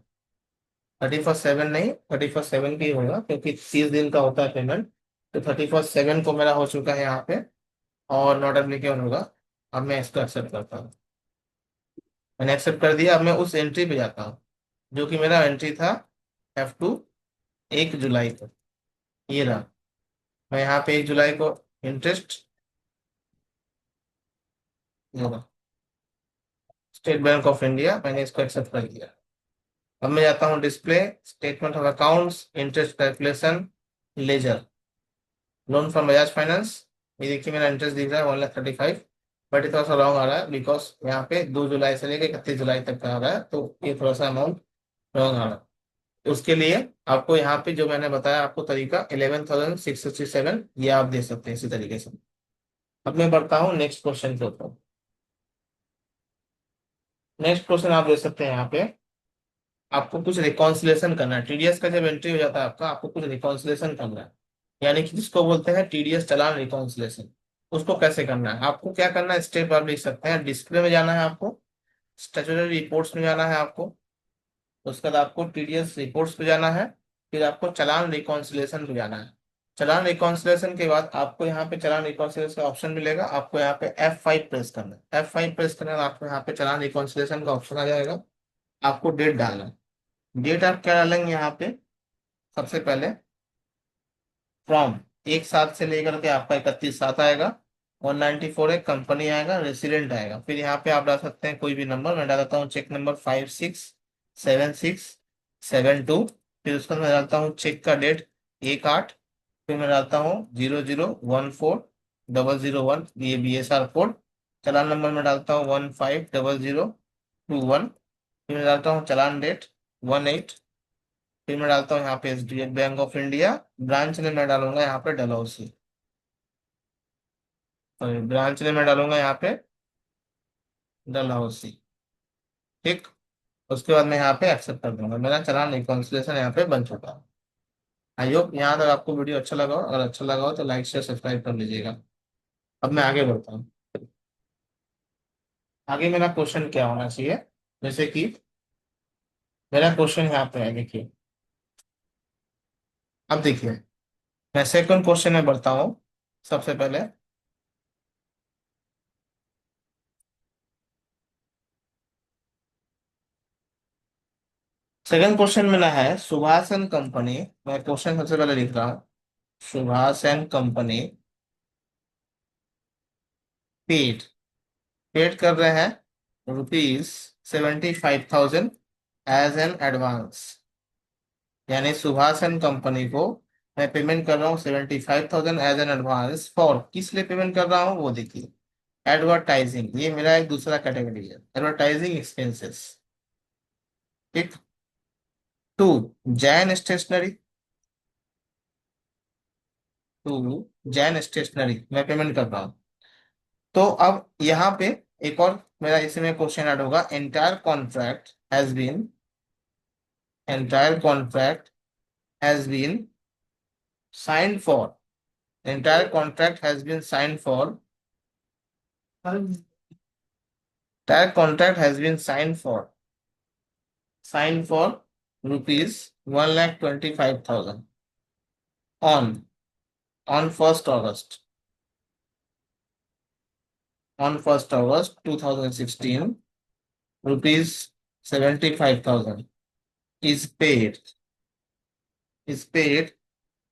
Speaker 1: 31/7 नहीं, 31/7 की होगा, क्योंकि 30 दिन का होता है पेमेंट। तो 31/7 को मेरा हो चुका है यहाँ पे, और नॉट एप्लीकेबल होगा। अब मैं इसको एक्सेप्ट करता हूँ। मैंने एक्सेप्ट कर दिया। अब मैं उस एंट्री पे जाता हूँ, जो कि मेरा एंट्री था F2 1 जुलाई को। ये रहा, मैं यहाँ पे 1 जुलाई को इंटरेस्ट होगा स्टेट बैंक ऑफ इंडिया, मैंने इसको एक्सेप्ट कर दिया। अब मैं जाता हूँ display, statement of accounts, interest calculation ledger, loan from Bajaj Finance. ये देखिए मेरा इंटरेस्ट दिख रहा है 1,35,000, बट ये थोड़ा सा रॉन्ग आ रहा है, बिकॉज यहाँ पे 2 जुलाई से लेकर 31 जुलाई तक का आ रहा है, तो ये थोड़ा सा अमाउंट रॉन्ग आ रहा है। उसके लिए आपको यहाँ पे जो मैंने बताया आपको तरीका 11,667, ये आप दे सकते हैं इसी तरीके से। अब मैं बढ़ता हूँ नेक्स्ट क्वेश्चन के ऊपर। नेक्स्ट क्वेश्चन आप दे सकते हैं यहाँ पे, आपको कुछ रिकॉन्सिलेशन करना है। टीडीएस का जब एंट्री हो जाता है आपका, आपको कुछ रिकॉन्सिलेशन करना है, यानी कि जिसको बोलते हैं टीडीएस चालान रिकॉन्सिलेशन। उसको कैसे करना है, आपको क्या करना है, स्टेप आप लिख सकते हैं। डिस्प्ले में जाना है आपको, स्टैट्यूटरी रिपोर्ट्स में जाना है आपको, उसके बाद आपको टीडीएस रिपोर्ट्स पे जाना है, फिर आपको चालान रिकॉन्सिलेशन पे जाना है। चालान रिकॉन्सिलेशन के बाद आपको यहाँ पे चालान रिकॉन्सिलेशन का ऑप्शन मिलेगा, आपको यहाँ पे F5 प्रेस करना है। F5 प्रेस करने के बाद आपको यहाँ पे चालान रिकॉन्सिलेशन का ऑप्शन आ जाएगा। आपको डेट डालना है। डेट आप क्या डालेंगे यहाँ पे, सबसे पहले फ्रॉम 1/7 से लेकर के आपका 31/7 आएगा, 194 एक कंपनी आएगा, रेसिडेंट आएगा। फिर यहाँ पे आप डाल सकते हैं कोई भी नंबर, मैं डालता हूँ चेक नंबर 567672। फिर उसके बाद मैं डालता हूँ चेक का डेट 1/8। फिर मैं डालता हूँ 0014001, ये BSR कोड। चालान नंबर में डालता हूँ 150021। फिर मैं डालता हूँ चालान डेट 18। फिर मैं डालता हूँ यहाँ पे SBI bank of India, branch ने मैं डालूंगा यहाँ पे डलहौसी, सॉरी ब्रांच ने मैं डालूंगा यहाँ पे डलहौसी। ठीक। उसके बाद मैं यहाँ पे एक्सेप्ट कर दूंगा, मेरा चालान रिकॉन्सिलेशन यहाँ पे बन चुका है। आई होप यहाँ तक आपको वीडियो अच्छा लगा हो, अगर अच्छा लगा हो तो लाइक शेयर सब्सक्राइब कर लीजिएगा। अब मैं आगे बढ़ता हूँ। आगे मेरा क्वेश्चन क्या होना चाहिए, जैसे कि मेरा क्वेश्चन यहाँ पे है, देखिए। अब देखिए, मैं सेकंड क्वेश्चन में बढ़ता हूँ। सबसे पहले सेकंड क्वेश्चन मेरा है, सुभाष एंड कंपनी। मैं क्वेश्चन सबसे पहले लिख रहा हूँ। Subhash and company paid paid कर रहे हैं ₹75,000 एज एन एडवांस। यानी सुभाष एंड कंपनी को मैं पेमेंट कर रहा हूँ 75,000 एज एन एडवांस। फॉर किस लिए पेमेंट कर रहा हूँ वो देखिए, एडवर्टाइजिंग, ये मेरा एक दूसरा कैटेगरी है, एडवर्टाइजिंग एक्सपेंसेस। ठीक। To Jain Stationery, to Jain Stationery मैं पेमेंट कर रहा हूँ। तो अब यहाँ पे एक और मेरा इसमें क्वेश्चन ऐड होगा, entire contract has been signed for, entire contract has been entire contract has been signed for rupees 1,25,000 on on 1st August, 2016. Rupees 75,000 is paid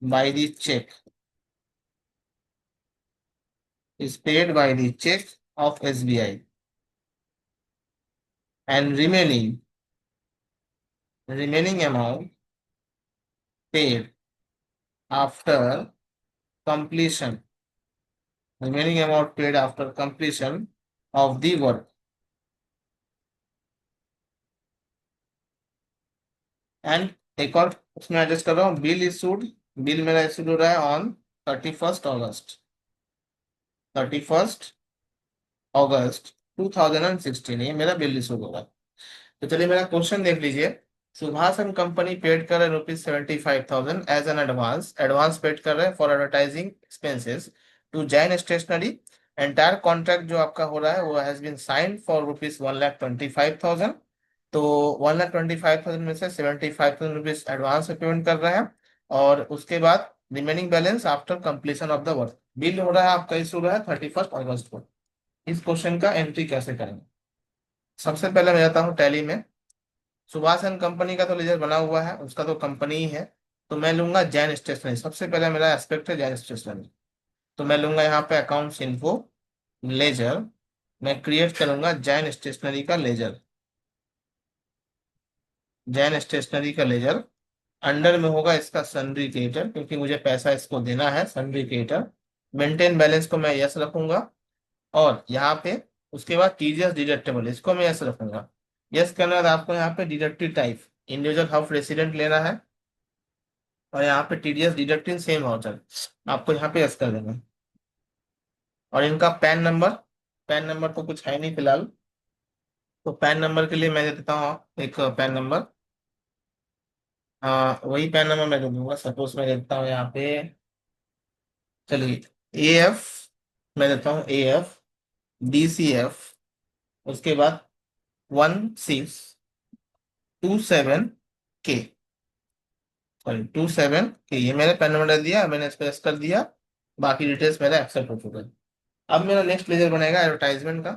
Speaker 1: by the check, of SBI, and remaining amount paid after completion, of the work. And एक और उसमें adjust कर रहा हूँ, bill मेरा issued हो रहा है ऑन 31st अगस्त 2016, ये मेरा बिल इशूड होगा। तो चलिए मेरा क्वेश्चन देख लीजिए। सुभाष एंड कंपनी पेड कर रहे हैं ₹75,000 एज एन एडवांस पेड कर रहे हैं for advertising expenses to Jain Stationery. Entire contract जो आपका हो रहा है वो हैज बीन साइंड फॉर ₹1,25,000। तो 1,25,000 में से 75,000 रुपीज एडवांस में पेमेंट कर रहे हैं, और उसके बाद remaining balance after completion of the work. Bill हो रहा है आपका, इशू हो रहा है 31st अगस्त को। इस क्वेश्चन का एंट्री कैसे करेंगे, सबसे पहले मैं जाता हूँ टैली में। सुभाष एंड कंपनी का तो लेजर बना हुआ है, उसका तो कंपनी ही है। तो मैं लूंगा जैन स्टेशनरी, सबसे पहले मेरा एस्पेक्ट है जैन स्टेशनरी। तो मैं लूंगा यहाँ पे अकाउंट्स इन्फो, लेजर। मैं क्रिएट करूंगा जैन स्टेशनरी का लेजर, अंडर में होगा इसका सन्ड्री क्रेडिटर, क्योंकि मुझे पैसा इसको देना है, सन्ड्री क्रेडिटर। मेंटेन बैलेंस को मैं यस रखूंगा, और यहाँ पे उसके बाद टीडीएस डिडक्टेबल, इसको मैं यस रखूंगा। यस करने के बाद आपको यहाँ पे deductive type individual house resident लेना है, और यहाँ पे टीडीएस डिडक्टिंग सेम वाउचर आपको यहाँ पे यस कर देना है। और इनका पैन नंबर तो कुछ है नहीं फिलहाल, तो पैन नंबर के लिए मैं दे देता हूँ एक पैन नंबर। वही पैन नंबर मैं दे दूंगा, सपोज मैं देता हूँ यहाँ पे, चलिए AF मैं देता हूँ AF, DCF, उसके बाद 1627K, सॉरी 27K, ये मैंने पेन नंबर दिया, मैंने स्पेस कर दिया, बाकी डिटेल्स मेरा एक्सेप्ट हो चुका है। अब मेरा नेक्स्ट लेजर बनेगा एडवर्टाइजमेंट का।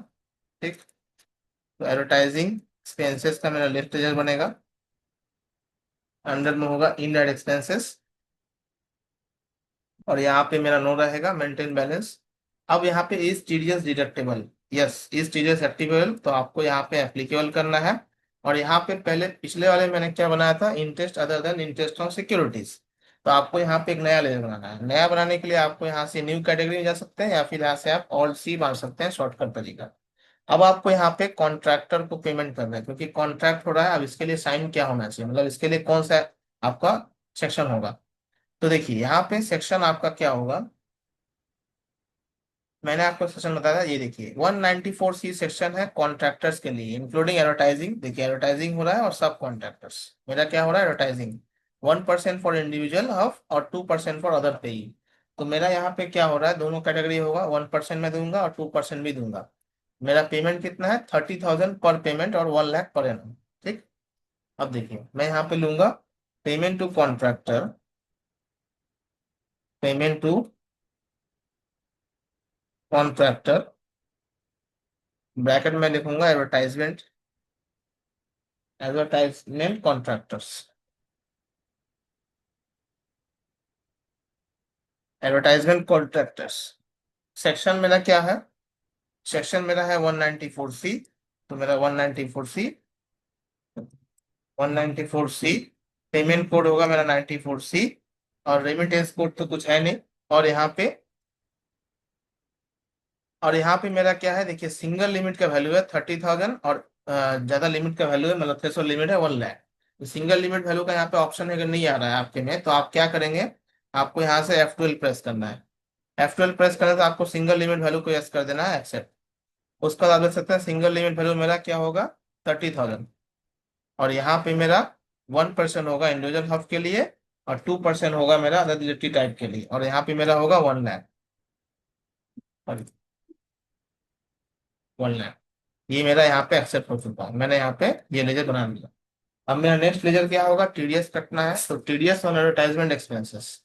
Speaker 1: ठीक, तो एडवर्टाइजिंग एक्सपेंसेस का मेरा लेफ्ट लेजर बनेगा। अंडर में होगा इनडायरेक्ट एक्सपेंसेस, और यहाँ पे मेरा नो रहेगा मेंटेन बैलेंस। अब यहाँ पे is TDS deductible, yes is TDS activable, तो आपको यहाँ पे एप्लीकेबल करना है। और यहाँ पे पहले पिछले वाले मैंने क्या बनाया था, interest other than interest on securities, तो आपको यहाँ पे एक नया लेजर बनाना है। नया बनाने के लिए आपको यहाँ से न्यू कैटेगरी में जा सकते हैं, या फिर यहाँ से आप ऑल सी मार सकते हैं, शॉर्टकट तरीका। अब आपको यहाँ पे कॉन्ट्रैक्टर को पेमेंट करना है, क्योंकि कॉन्ट्रैक्ट हो रहा है। अब इसके लिए साइन क्या होना चाहिए, मतलब इसके लिए कौन सा आपका सेक्शन होगा। तो देखिए यहाँ पे सेक्शन आपका क्या होगा, मैंने आपको सेक्शन बताया था, ये देखिए 194C सेक्शन है कॉन्ट्रैक्टर्स के लिए, इंक्लूडिंग एडवर्टाइजिंग। देखिए एडवर्टाइजिंग हो रहा है और सब कॉन्ट्रैक्टर्स, मेरा क्या हो रहा है एडवर्टाइजिंग। 1% फॉर इंडिविजुअल ऑफ और 2% फॉर अदर पेई। तो मेरा यहाँ पे क्या हो रहा है, दोनों कैटेगरी होगा, 1% में दूंगा और 2% भी दूंगा। मेरा पेमेंट कितना है, 30,000 पर पेमेंट और 1 लाख पर एनम। ठीक, अब देखिए मैं यहाँ पे लूंगा payment to contractor, payment to contractor, bracket में लिखूंगा advertisement, advertisement contractors, advertisement contractors. Section मेरा क्या है, सेक्शन मेरा है 194C, तो मेरा 194C, 194C, पेमेंट कोड होगा मेरा 94C, और रेमिटेंस कोड तो कुछ है नहीं। और यहाँ पे, और यहाँ पे मेरा क्या है, देखिए सिंगल लिमिट का वैल्यू है 30,000, और ज्यादा लिमिट का वैल्यू है, मतलब 600 लिमिट है 1 लाख। तो सिंगल लिमिट वैल्यू का यहाँ पे ऑप्शन अगर नहीं आ रहा है आपके में, तो आप क्या करेंगे, आपको यहाँ से F12 प्रेस करना है। F12 प्रेस करने से आपको सिंगल लिमिट वैल्यू को यस कर देना है, एक्सेप्ट। उसका आप देख सकते हैं सिंगल लिमिट वैल्यू मेरा क्या होगा, 30,000। और यहाँ पे मेरा 1% होगा इंडिविजुअल हब के लिए, और 2% होगा मेरा अदर टाइप के लिए, और यहाँ पे मेरा होगा 1 लाख, और 1 लाख। ये मेरा यहाँ पे एक्सेप्ट हो चुका है, मैंने यहाँ पे ये लेजर बना लिया। अब मेरा नेक्स्ट लेजर क्या होगा, टीडीएस कटना है, तो टीडीएस ऑन एडवर्टाइजमेंट एक्सपेंसेस।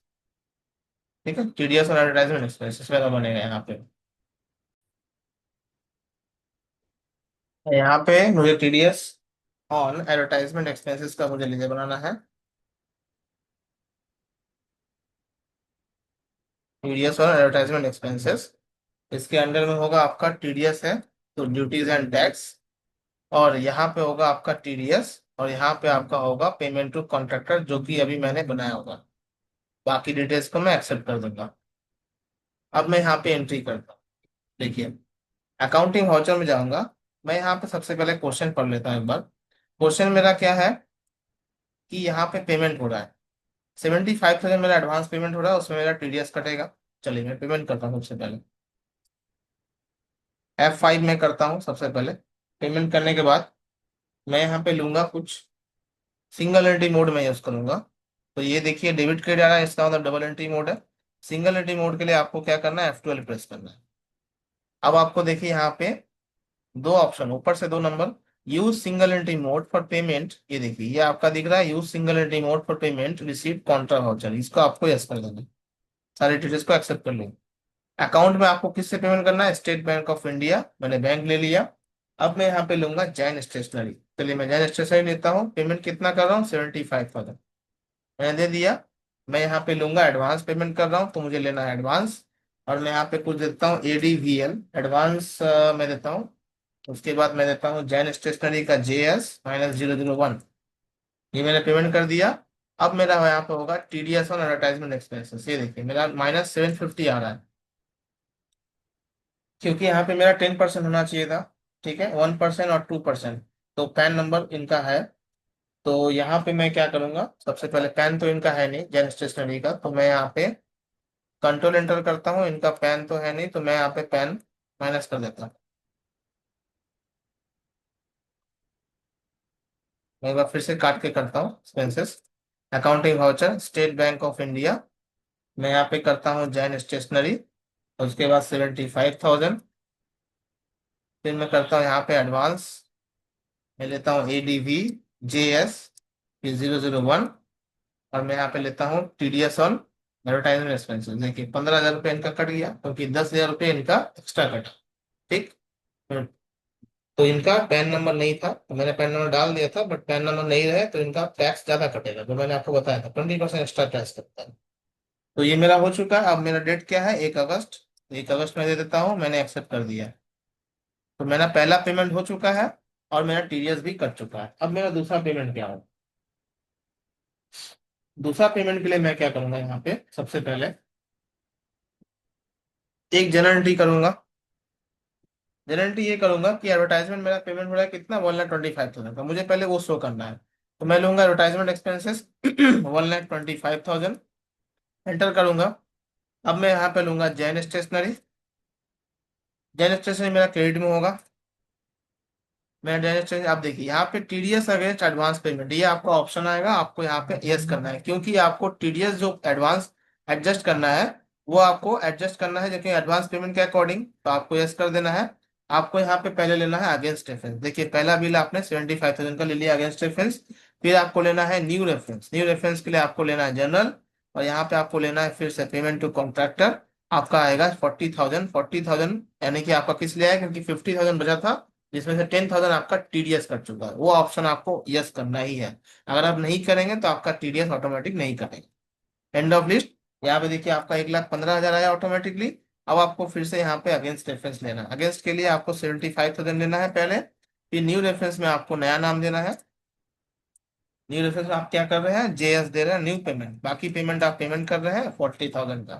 Speaker 1: ठीक है, टीडीएस ऑन एडवर्टाइजमेंट एक्सपेंसेस मेरा बनेगा यहाँ पे। यहाँ पे मुझे टीडीएस ऑन एडवर्टाइजमेंट एक्सपेंसेस का मुझे लेजर बनाना है। टीडीएस ऑन एडवर्टाइजमेंट एक्सपेंसेस, इसके अंडर में होगा आपका टीडीएस है, तो ड्यूटीज एंड टैक्स, और यहाँ पे होगा आपका टीडीएस, और यहाँ पे आपका होगा पेमेंट टू कॉन्ट्रैक्टर, जो कि अभी मैंने बनाया होगा। बाकी डिटेल्स को मैं एक्सेप्ट कर दूंगा। अब मैं यहाँ पे एंट्री करता हूँ। देखिए अकाउंटिंग वाउचर में जाऊंगा। मैं यहाँ पे सबसे पहले क्वेश्चन पढ़ लेता हूँ एक बार। क्वेश्चन मेरा क्या है, कि यहाँ पे पेमेंट हो रहा है 75,000, मेरा एडवांस पेमेंट हो रहा है, उसमें मेरा टीडीएस कटेगा। चलिए मैं पेमेंट करता हूँ सबसे पहले, F5 में करता हूँ सबसे पहले। पेमेंट करने के बाद मैं यहाँ पे लूंगा कुछ सिंगल एंट्री मोड में यूज करूंगा। तो ये देखिए डेबिट क्रेडिट आ रहा है, इसका मतलब डबल एंट्री मोड है। सिंगल एंट्री मोड के लिए आपको क्या करना है, F12 प्रेस करना है। अब आपको देखिए यहाँ पे दो ऑप्शन, ऊपर से 2 number, use single entry mode for payment, ये देखिए ये आपका दिख रहा है, use single entry mode for payment receive Contra voucher, इसको आपको यस कर देना है। सारी डिटेल्स को एक्सेप्ट कर लो। अकाउंट में आपको किससे पेमेंट करना है, स्टेट बैंक ऑफ इंडिया, मैंने बैंक ले लिया। अब मैं यहाँ पे लूंगा जैन स्टेशनरी, चलिए मैं जैन स्टेशनरी लेता हूँ। पेमेंट कितना कर रहा हूँ, 75,000 मैंने दे दिया। मैं यहाँ पे लूंगा एडवांस पेमेंट कर रहा हूँ, तो मुझे लेना है एडवांस, और मैं यहाँ पे कुछ देता हूँ ADVL एडवांस, मैं देता हूँ। उसके बाद मैं देता हूँ जैन स्टेशनरी का JS-001, ये मैंने पेमेंट कर दिया। अब मेरा यहाँ पे होगा TDS ऑन एडवर्टाइजमेंट एक्सपेंसेस, ये देखिए मेरा -750 आ रहा है, क्योंकि यहाँ पे मेरा 10% होना चाहिए था। ठीक है, 1% और 2%, तो पैन नंबर इनका है। तो यहाँ पे मैं क्या करूंगा, सबसे पहले पैन तो इनका है नहीं जैन स्टेशनरी का, तो मैं यहाँ पे कंट्रोल एंटर करता हूँ, इनका पैन तो है नहीं, तो मैं यहाँ पे पैन माइनस कर देता हूँ। मैं एक बार फिर से काट के करता हूँ expenses. Accounting voucher state bank of India, मैं यहाँ पे करता हूँ जैन स्टेशनरी, उसके बाद 75,000। फिर मैं करता हूँ यहाँ पे एडवांस, मैं लेता हूँ ADV JS, फिर 001, और मैं यहाँ पे लेता हूँ TDS ऑन एडवर्टाइजमेंट एक्सपेंसेस। देखिए 15,000 रुपये इनका कट गया, क्योंकि 10,000 रुपये इनका एक्स्ट्रा कटा। ठीक। तो इनका पैन नंबर नहीं था, तो मैंने पैन नंबर डाल दिया था, बट पैन नंबर नहीं रहे तो इनका टैक्स ज्यादा कटेगा, जो मैंने आपको बताया था 20% एक्स्ट्रा टैक्स कटता है। तो ये मेरा हो चुका है। अब मेरा डेट क्या है, 1 अगस्त। 1 अगस्त में दे देता हूँ, मैंने एक्सेप्ट कर दिया है। तो मेरा पहला पेमेंट हो चुका है, और मेरा TDS भी कट चुका है। अब मेरा दूसरा पेमेंट क्या हो। दूसरा पेमेंट के लिए मैं क्या करूंगा, यहाँ पे सबसे पहले एक जनरल एंट्री करूंगा। जनरल एंट्री ये करूंगा कि एडवर्टाइजमेंट मेरा पेमेंट हो रहा है कितना, 1,25,000 का, मुझे पहले वो शो करना है। तो मैं लूंगा एडवर्टाइजमेंट एक्सपेंसेस 1,25,000, एंटर करूंगा। अब मैं यहाँ पे लूंगा जैन स्टेशनरी। जैन स्टेशनरी मेरा क्रेडिट में होगा। मैं डायरेक्ट, आप देखिए यहाँ पे TDS अगेंस्ट एडवांस पेमेंट, ये आपका ऑप्शन आएगा, आपको यहाँ पे यस करना है, क्योंकि आपको TDS जो एडवांस एडजस्ट करना है, वो आपको एडजस्ट करना है लेकिन एडवांस पेमेंट के अकॉर्डिंग, तो आपको यस कर देना है। आपको यहाँ पे पहले लेना है अगेंस्ट रेफरेंस। देखिए पहला बिल आपने 75,000 का ले लिया अगेंस्ट रेफरेंस। फिर आपको लेना है न्यू रेफरेंस। न्यू रेफरेंस के लिए आपको लेना है जनरल, और यहाँ पे आपको लेना है फिर से पेमेंट टू कॉन्ट्रैक्टर। आपका आएगा 40,000। 40,000 यानी कि आपका किस लिए आया, क्योंकि 50,000 बचा था, जिसमें से 10,000 आपका TDS कट चुका है। वो ऑप्शन आपको यस करना ही है। अगर आप नहीं करेंगे तो आपका TDS ऑटोमेटिक नहीं कटेगा। End of list. यहाँ पे देखिए आपका 1,15,000 आया ऑटोमेटिकली। अब आपको फिर से यहाँ पे अगेंस्ट रेफरेंस लेना है। अगेंस्ट के लिए आपको 75,000 लेना है पहले। फिर न्यू रेफरेंस में आपको नया नाम देना है। न्यू रेफरेंस में आप क्या कर रहे हैं, JS दे रहे हैं, न्यू पेमेंट। बाकी पेमेंट आप पेमेंट कर रहे हैं 40,000 का,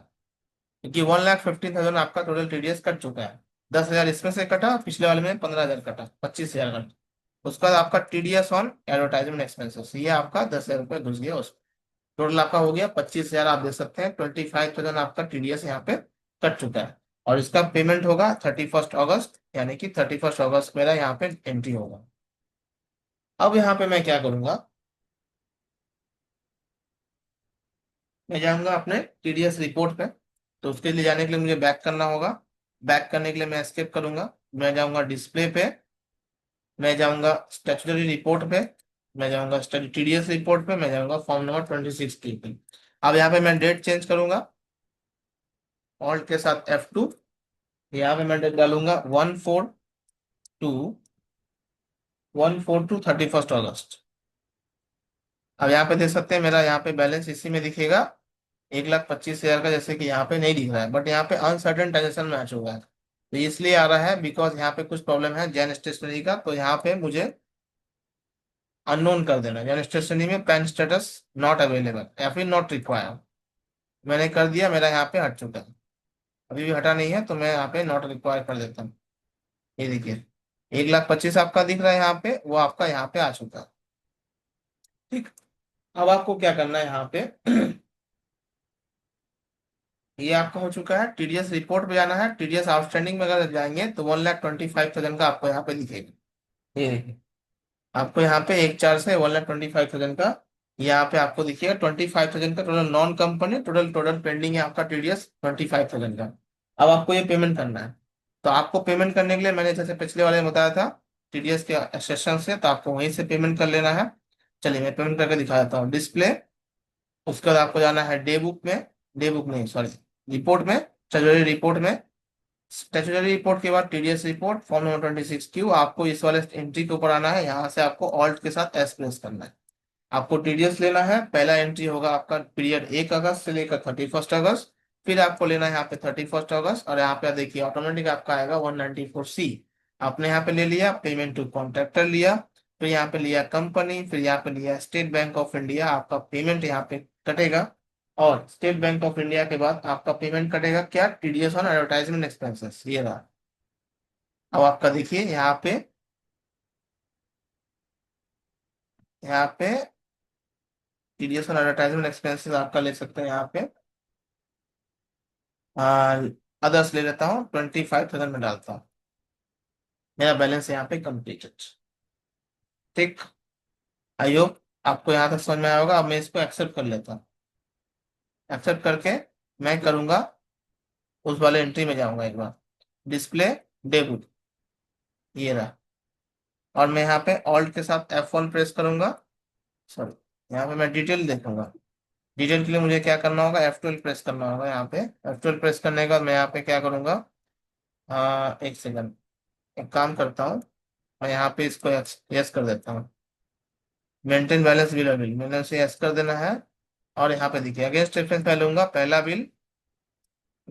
Speaker 1: क्योंकि 1,50,000 आपका टोटल TDS कट चुका है। 10,000 इसमें से कटा, पिछले वाले में 15,000 कटा, 25,000 कटा। उसका बाद आपका TDS ऑन एडवर्टाइजमेंट एक्सपेंसेस, ये आपका 10,000 रुपये घुस गया उसमें। टोटल आपका हो गया 25,000। आप दे सकते हैं 25,000 आपका TDS यहाँ पे कट चुका है। और इसका पेमेंट होगा 31 अगस्त, यानी कि 31 अगस्त मेरा यहाँ पे एंट्री होगा। अब यहाँ पे मैं क्या करूंगा, मैं जाऊंगा अपने TDS रिपोर्ट पे। तो उसके लिए जाने के लिए मुझे बैक करना होगा। बैक करने के लिए मैं एस्केप करूंगा, मैं जाऊंगा डिस्प्ले पे, मैं जाऊंगा स्टैट्यूटरी रिपोर्ट पे, मैं जाऊंगा TDS रिपोर्ट पे, मैं जाऊंगा फॉर्म नंबर 26 पे। अब यहाँ पे मैं डेट चेंज करूंगा, ऑल्ट के साथ F2। यहाँ पे मैं डेट डालूंगा 1/4/2 31 अगस्त। अब यहाँ पे देख सकते हैं मेरा यहाँ पे बैलेंस इसी में दिखेगा, 1,25,000 का, जैसे कि यहाँ पे नहीं दिख रहा है, बट यहाँ पे अनसर्टेन ट्रांजेक्शन मैच हुआ है। तो इसलिए आ रहा है बिकॉज यहाँ पे कुछ प्रॉब्लम है जैन स्टेशनरी का। तो यहाँ पे मुझे अननोन कर देना, जैन स्टेशनरी में पैन स्टेटस नॉट अवेलेबल या फिर नॉट रिक्वायर्ड। मैंने कर दिया, मेरा यहाँ पे हट चुका है। अभी भी हटा नहीं है, तो मैं यहाँ पे नॉट रिक्वायर कर देता हूँ। ये देखिए 1,25,000 आपका दिख रहा है यहाँ पे, वो आपका यहाँ पे आ चुका है। ठीक। अब आपको क्या करना है यहाँ पे ये आपका हो चुका है। TDS रिपोर्ट पे जाना है। TDS आउटस्टैंडिंग में अगर जाएंगे तो 1,25,000 का आपको यहाँ पे दिखेगा। ये देखिए आपको यहाँ पे 1/4 से 1,25,000 का यहाँ पे आपको दिखेगा। 25,000 का total non company, total total pending है आपका TDS 25,000 का। अब आपको ये पेमेंट करना है। तो आपको पेमेंट करने के लिए मैंने जैसे पिछले वाले में बताया था, TDS के सेशन से, तो आपको वहीं से पेमेंट कर लेना है। चलिए मैं पेमेंट करके दिखा देता हूँ। डिस्प्ले, उसके बाद आपको जाना है डे बुक में, डे बुक नहीं सॉरी, रिपोर्ट में, स्टैट्यूटरी रिपोर्ट में। स्टैट्यूटरी रिपोर्ट के बाद TDS report form number 26Q। आपको इस वाले एंट्री के ऊपर आना है, यहाँ से आपको ऑल्ट के साथ एस प्रेस करना है। आपको TDS लेना है। पहला एंट्री होगा आपका पीरियड 1 अगस्त से लेकर 31 अगस्त। फिर आपको लेना है यहाँ पे 31 अगस्त, और यहाँ पे देखिए ऑटोमेटिक आपका आएगा 194C। आपने यहाँ पे ले लिया पेमेंट टू कॉन्ट्रैक्टर लिया, फिर यहाँ पे लिया कंपनी, फिर यहाँ पे लिया स्टेट बैंक ऑफ इंडिया। आपका पेमेंट यहाँ पे कटेगा, और स्टेट बैंक ऑफ इंडिया के बाद आपका पेमेंट कटेगा क्या, TDS ऑन एडवर्टाइजमेंट एक्सपेंसेस, ये रहा। अब आपका देखिए यहाँ पे TDS ऑन एडवर्टाइजमेंट एक्सपेंसेस आपका ले सकते हैं यहाँ पे। अदर्स ले लेता हूँ, 25,000 में डालता हूँ। मेरा बैलेंस यहाँ पे कंप्लीटेड। ठीक। आई होप आपको यहाँ तक समझ में आया होगा। अब मैं इसको एक्सेप्ट कर लेता हूँ। एक्सेप्ट करके मैं करूंगा उस वाले एंट्री में जाऊंगा एक बार, डिस्प्ले डेब्ट, ये रहा। और मैं यहाँ पे ऑल्ट के साथ F1 प्रेस करूंगा, सॉरी, यहाँ पे मैं डिटेल देखूंगा। डिटेल के लिए मुझे क्या करना होगा, F12 प्रेस करना होगा। यहाँ पे F12 प्रेस करने के बाद मैं यहाँ पे क्या करूंगा, एक सेकंड, एक काम करता हूँ, मैं यहाँ पे इसको यस कर देता हूँ। मेंटेन बैलेंस बिल, बिल मैंने उसे यस कर देना है। और यहाँ पे देखिए अगेंस्ट रेफरेंस मैं लूंगा पहला बिल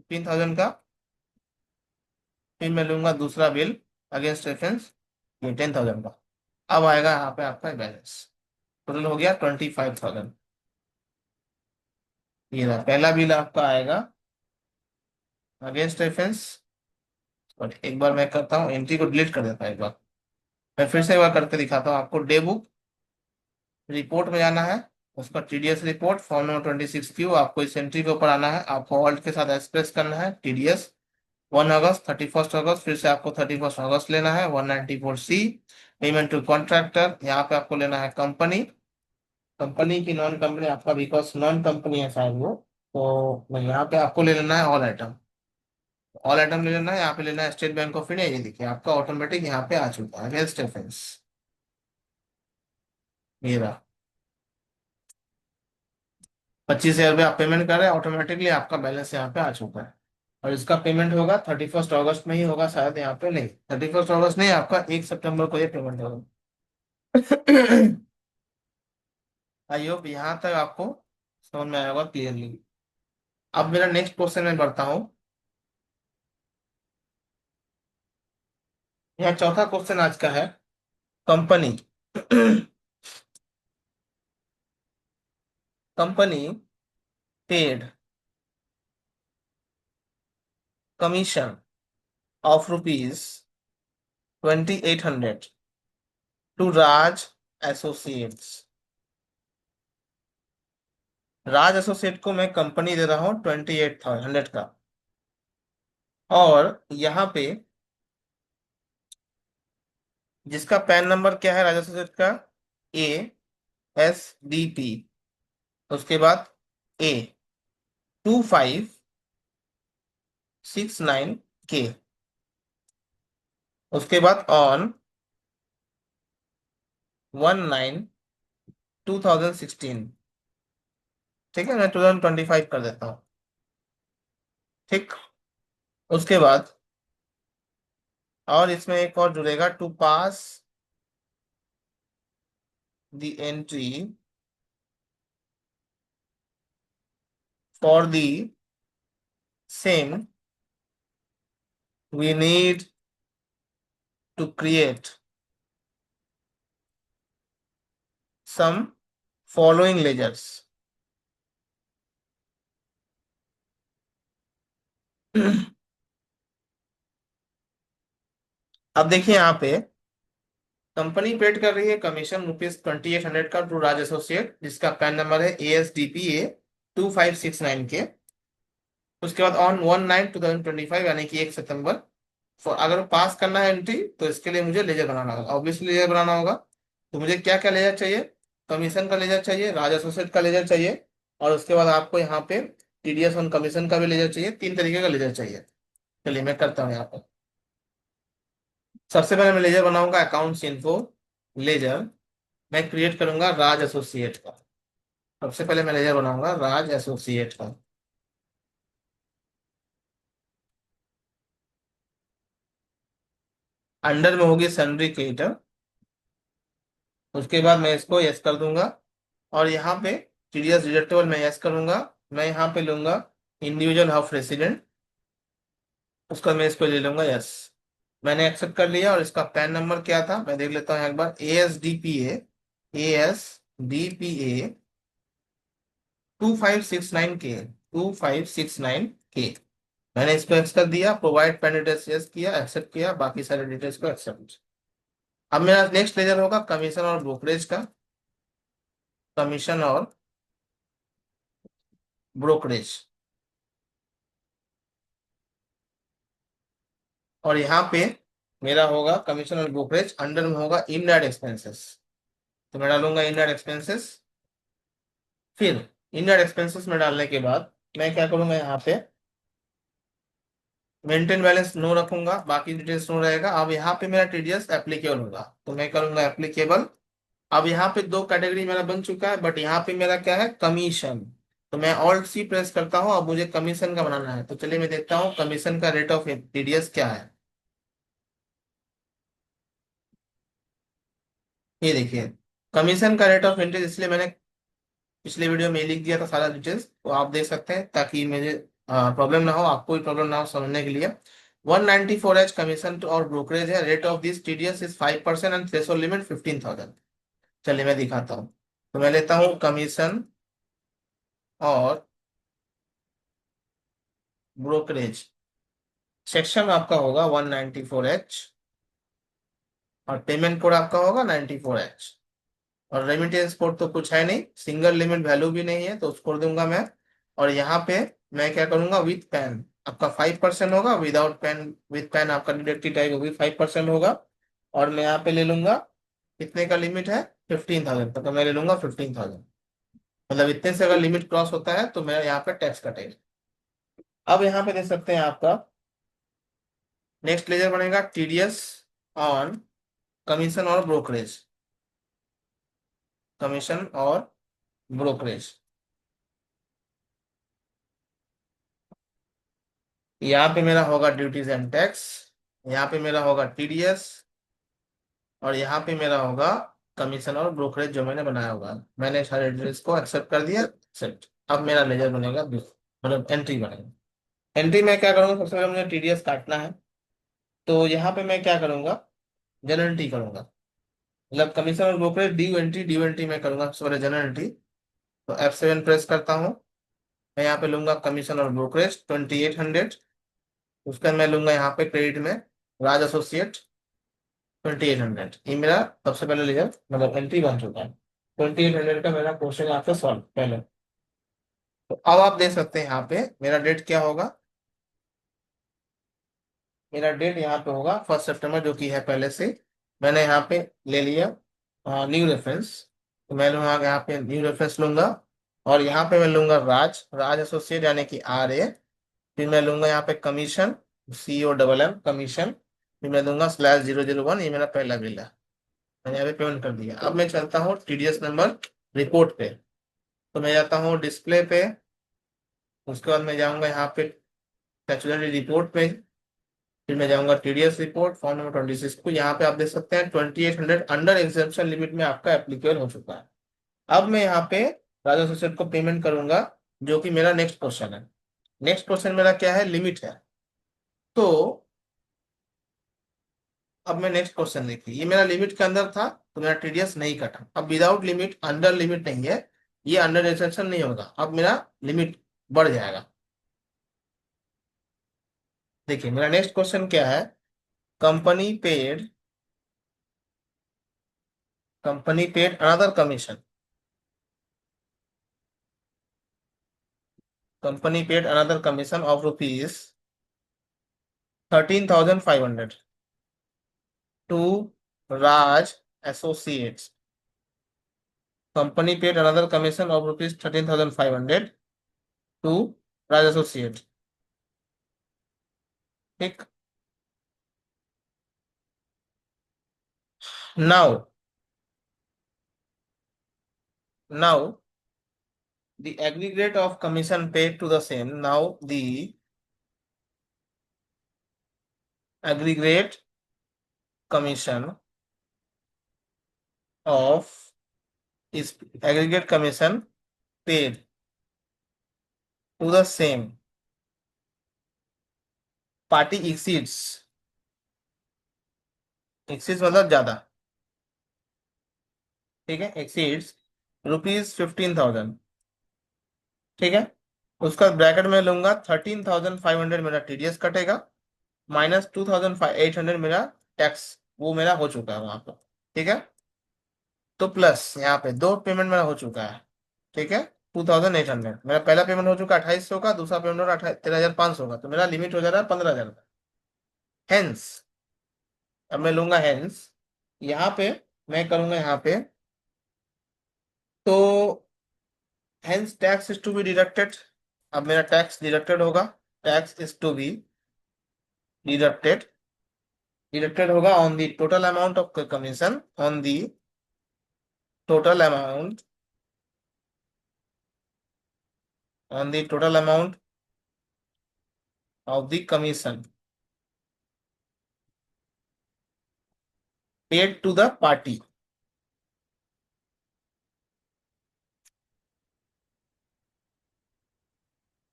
Speaker 1: 15,000 का, फिर मैं लूंगा दूसरा बिल अगेंस्ट रेफरेंस ये 10,000 का। अब आएगा यहाँ पे आपका बैलेंस, टोटल हो गया 25,000। ये रहा पहला बिल आपका आएगा अगेंस्ट रेफरेंस। और एक बार मैं करता हूँ, एंट्री को डिलीट कर देता हूँ एक बार, मैं फिर से एक बार करके दिखाता हूँ आपको। डे बुक रिपोर्ट में जाना है, उसका TDS report form number 26Q, आपको इस एंट्री के ऊपर आना है, आपको ऑल्ट के साथ एक्सप्रेस करना है TDS 1 अगस्त, 31 अगस्त, फिर से आपको 31 अगस्त लेना है। 194C पेमेंट टू कॉन्ट्रैक्टर, यहाँ पे आपको लेना है कंपनी, कंपनी की नॉन कंपनी आपका, बिकॉज नॉन कंपनी है शायद वो, तो मैं यहाँ पे आपको ले लेना है ऑल आइटम, ऑल आइटम ले लेना है। यहाँ पे लेना है स्टेट बैंक ऑफ इंडिया, ये देखिए आपका ऑटोमेटिक यहाँ पे आ चुका है अगेंस्ट रेफरेंस, ये रहा। 25,000 रुपये आप पेमेंट कर रहे हैं, ऑटोमेटिकली आपका बैलेंस यहाँ पे आ चुका है। और इसका पेमेंट होगा 31 अगस्त में ही होगा शायद, यहाँ पे नहीं, 31 अगस्त नहीं, आपका 1 सितंबर को ये पेमेंट होगा। आई होप यहाँ तक आपको समझ में आया होगा क्लियरली। अब मेरा नेक्स्ट क्वेश्चन में बढ़ता हूँ। यहाँ चौथा क्वेश्चन आज का है, company company paid commission of ₹2,800 to Raj Associates. Raj associate को मैं कंपनी दे रहा हूँ 28,100 का। और यहाँ पे जिसका पैन नंबर क्या है राज एसोसिएट का, ASDP, उसके बाद A2569K, उसके बाद ऑन 19/2016। ठीक है, मैं 2025 कर देता हूँ। ठीक, उसके बाद और इसमें एक और जुड़ेगा, to pass the entry for the same we need to create some following ledgers. अब देखिए यहाँ पे कंपनी पेड कर रही है कमीशन ₹2800 का टू राज एसोसिएट, जिसका पैन नंबर है ASDPA2569K। उसके बाद ऑन 1/9/2025 यानी कि 1 सितंबर, अगर पास करना है एंट्री तो इसके लिए मुझे लेजर बनाना होगा, ऑब्वियसली लेजर बनाना होगा। तो मुझे क्या क्या लेजर चाहिए, कमीशन का लेजर चाहिए, राज एसोसिएट का लेजर चाहिए, और उसके बाद आपको यहाँ पे TDS ऑन कमीशन का भी लेजर चाहिए। 3 तरीके का लेजर चाहिए। चलिए मैं करता हूँ यहाँ पर। सबसे पहले मैं लेजर बनाऊंगा अकाउंट्स इन्फो लेजर, मैं क्रिएट करूंगा राज एसोसिएट का। सबसे पहले मैं लेजर बनाऊंगा राज एसोसिएट का। अंडर में होगी सन्ड्री क्रेडिटर, उसके बाद मैं इसको यस कर दूंगा। और यहाँ पे TDS डिडक्टेबल मैं यस करूंगा। मैं यहाँ पे लूंगा इंडिविजुअल हाउस रेसिडेंट, उसका मैं इसको ले लूंगा यस। मैंने एक्सेप्ट कर लिया। और इसका पैन नंबर क्या था मैं देख लेता हूँ एक बार, ASDPA 2569K। मैंने इसको एक्सेप्ट कर दिया, प्रोवाइड पैन डिटेल्स यस किया, एक्सेप्ट किया, बाकी सारे डिटेल्स को एक्सेप्ट। अब मेरा नेक्स्ट लेजर होगा कमीशन और ब्रोकरेज का, कमीशन और ब्रोकरेज। और यहाँ पे मेरा होगा कमीशन और ब्रोकरेज, अंडर में होगा इनडायरेक्ट एक्सपेंसेस, तो मैं डालूंगा इनडायरेक्ट एक्सपेंसेस। फिर इनडायरेक्ट एक्सपेंसेस में डालने के बाद मैं क्या करूंगा यहाँ पे, मेंटेन बैलेंस नो रखूंगा, बाकी डिटेल्स नो रहेगा। अब यहाँ पे मेरा टीडीएस एप्लीकेबल होगा तो मैं करूंगा एप्लीकेबल। अब यहाँ पे दो कैटेगरी मेरा बन चुका है, बट यहाँ पे मेरा क्या है, कमीशन। तो मैं ऑल्ट सी प्रेस करता हूँ, अब मुझे कमीशन का बनाना है। तो चलिए मैं देखता हूँ कमीशन का रेट ऑफ टीडीएस क्या है। ये देखिए, कमीशन का रेट ऑफ इंटरेस्ट, इसलिए मैंने पिछले वीडियो में लिख दिया था सारा डिटेल्स, तो आप देख सकते हैं ताकि मुझे प्रॉब्लम ना हो, आपको भी प्रॉब्लम ना हो समझने के लिए। 194H कमीशन टू और ब्रोकरेज है। Rate of this TDS is 5% and threshold limit 15,000। चलिए मैं दिखाता हूँ। तो मैं लेता हूँ कमीशन और ब्रोकरेज। सेक्शन आपका होगा 194H और पेमेंट कोड आपका होगा 94H। और रेमिटेंस कोड तो कुछ है नहीं, सिंगल लिमिट वैल्यू भी नहीं है, तो उसको दूंगा मैं। और यहाँ पे मैं क्या करूंगा, विथ पैन आपका 5% होगा, विदाउट पैन विथ पैन आपका डिडक्टिव टाइप होगी 5% होगा। और मैं यहाँ पे ले लूंगा, कितने का लिमिट है, 15,000 का, तो मैं ले लूंगा 15,000। मतलब इतने से अगर लिमिट क्रॉस होता है तो मेरा यहाँ पे टैक्स कटेगा। अब यहाँ पे देख सकते हैं आपका नेक्स्ट लेजर बनेगा टीडीएस ऑन कमीशन और ब्रोकरेज। कमीशन और ब्रोकरेज, यहाँ पे मेरा होगा ड्यूटीज एंड टैक्स, यहाँ पे मेरा होगा टीडीएस, और यहाँ पे मेरा होगा कमीशन और ब्रोकरेज जो मैंने बनाया होगा। मैंने सारे डिटेल्स को एक्सेप्ट कर दिया, एक्सेप्ट। अब मेरा लेजर बनेगा मतलब एंट्री बनेगा। एंट्री में क्या करूंगा, सबसे पहले मुझे टीडीएस काटना है। तो यहाँ पे मैं क्या करूंगा, जनरल एंट्री करूंगा। मतलब कमीशन और ब्रोकरेज ड्यू एंट्री में करूंगा सबसे पहले जनरल एंट्री। तो F7 प्रेस करता हूँ। मैं यहाँ पे लूंगा कमीशन और ब्रोकरेज 2800। उसके बाद मैं लूंगा यहाँ पे क्रेडिट में राज एसोसिएट 2800। ये मेरा सबसे पहले लेजर मतलब एंट्री बन चुका है। 2800 का मेरा क्वेश्चन यहाँ पे सॉल्व पहले। तो अब आप देख सकते हैं यहाँ पे मेरा डेट क्या होगा। मेरा डेट यहाँ पे होगा 1 सितंबर, जो कि है पहले से। मैंने यहाँ पे ले लिया न्यू रेफरेंस। तो मैं लूंगा यहाँ पे न्यू रेफरेंस लूंगा। और यहाँ पे मैं लूंगा राज राज एसोसिएट यानी कि RA। फिर मैं लूंगा यहाँ पे कमीशन, COMM कमीशन। फिर मैं दूंगा /001, ये मेरा पहला बिल है। मैंने यहाँ पे पेमेंट कर दिया। अब मैं चलता हूँ टीडीएस नंबर रिपोर्ट पे। तो मैं जाता हूँ डिस्प्ले पे। उसके बाद मैं जाऊंगा यहाँ पे स्टैट्यूटरी रिपोर्ट पे। फिर मैं जाऊंगा टीडीएस रिपोर्ट फॉर्म नंबर 26 को। यहाँ पे आप देख सकते हैं 2800 अंडर एग्जेम्पशन लिमिट में आपका एप्लीकेबल हो चुका है। अब मैं यहाँ पे राजा एसोसिएट को पेमेंट करूंगा, जो कि मेरा नेक्स्ट क्वेश्चन है। नेक्स्ट क्वेश्चन मेरा क्या है, लिमिट है। तो अब मैं नेक्स्ट क्वेश्चन देखिए, ये मेरा लिमिट के अंदर था तो मेरा टीडीएस नहीं कटा। अब विदाउट लिमिट अंडर लिमिट नहीं है, ये अंडर एक्सेप्शन नहीं होगा, अब मेरा लिमिट बढ़ जाएगा। देखिए मेरा नेक्स्ट क्वेश्चन क्या है, company paid company paid another commission. Company paid another commission of ₹13,500 to Raj associates. Company paid another commission of ₹13,500 to Raj associates. ठीक। Now now the aggregate of commission paid to the same. Now the aggregate commission of is aggregate commission paid to the same party exceeds मतलब ज्यादा, ठीक है, exceeds ₹15,000। ठीक है। उसका bracket में लूंगा 13,500 मेरा टीडीएस कटेगा, -2,800 मेरा टैक्स वो मेरा हो चुका है वहां पर। ठीक है। तो प्लस यहाँ पे दो पेमेंट मेरा हो चुका है। ठीक है। 2,800 मेरा पहला पेमेंट हो चुका है 2800 का, दूसरा पेमेंट हो रहा है 13,500 का, तो मेरा लिमिट हो जा रहा है 15,000 का। हेंस अब मैं लूंगा हेंस, यहाँ पे मैं करूंगा यहाँ पे, तो hence tax is to be deducted. अब मेरा टैक्स डिडक्टेड होगा, tax is to be deducted, deducted होगा on the total amount of commission, on the total amount, on the total amount of the commission paid to the party,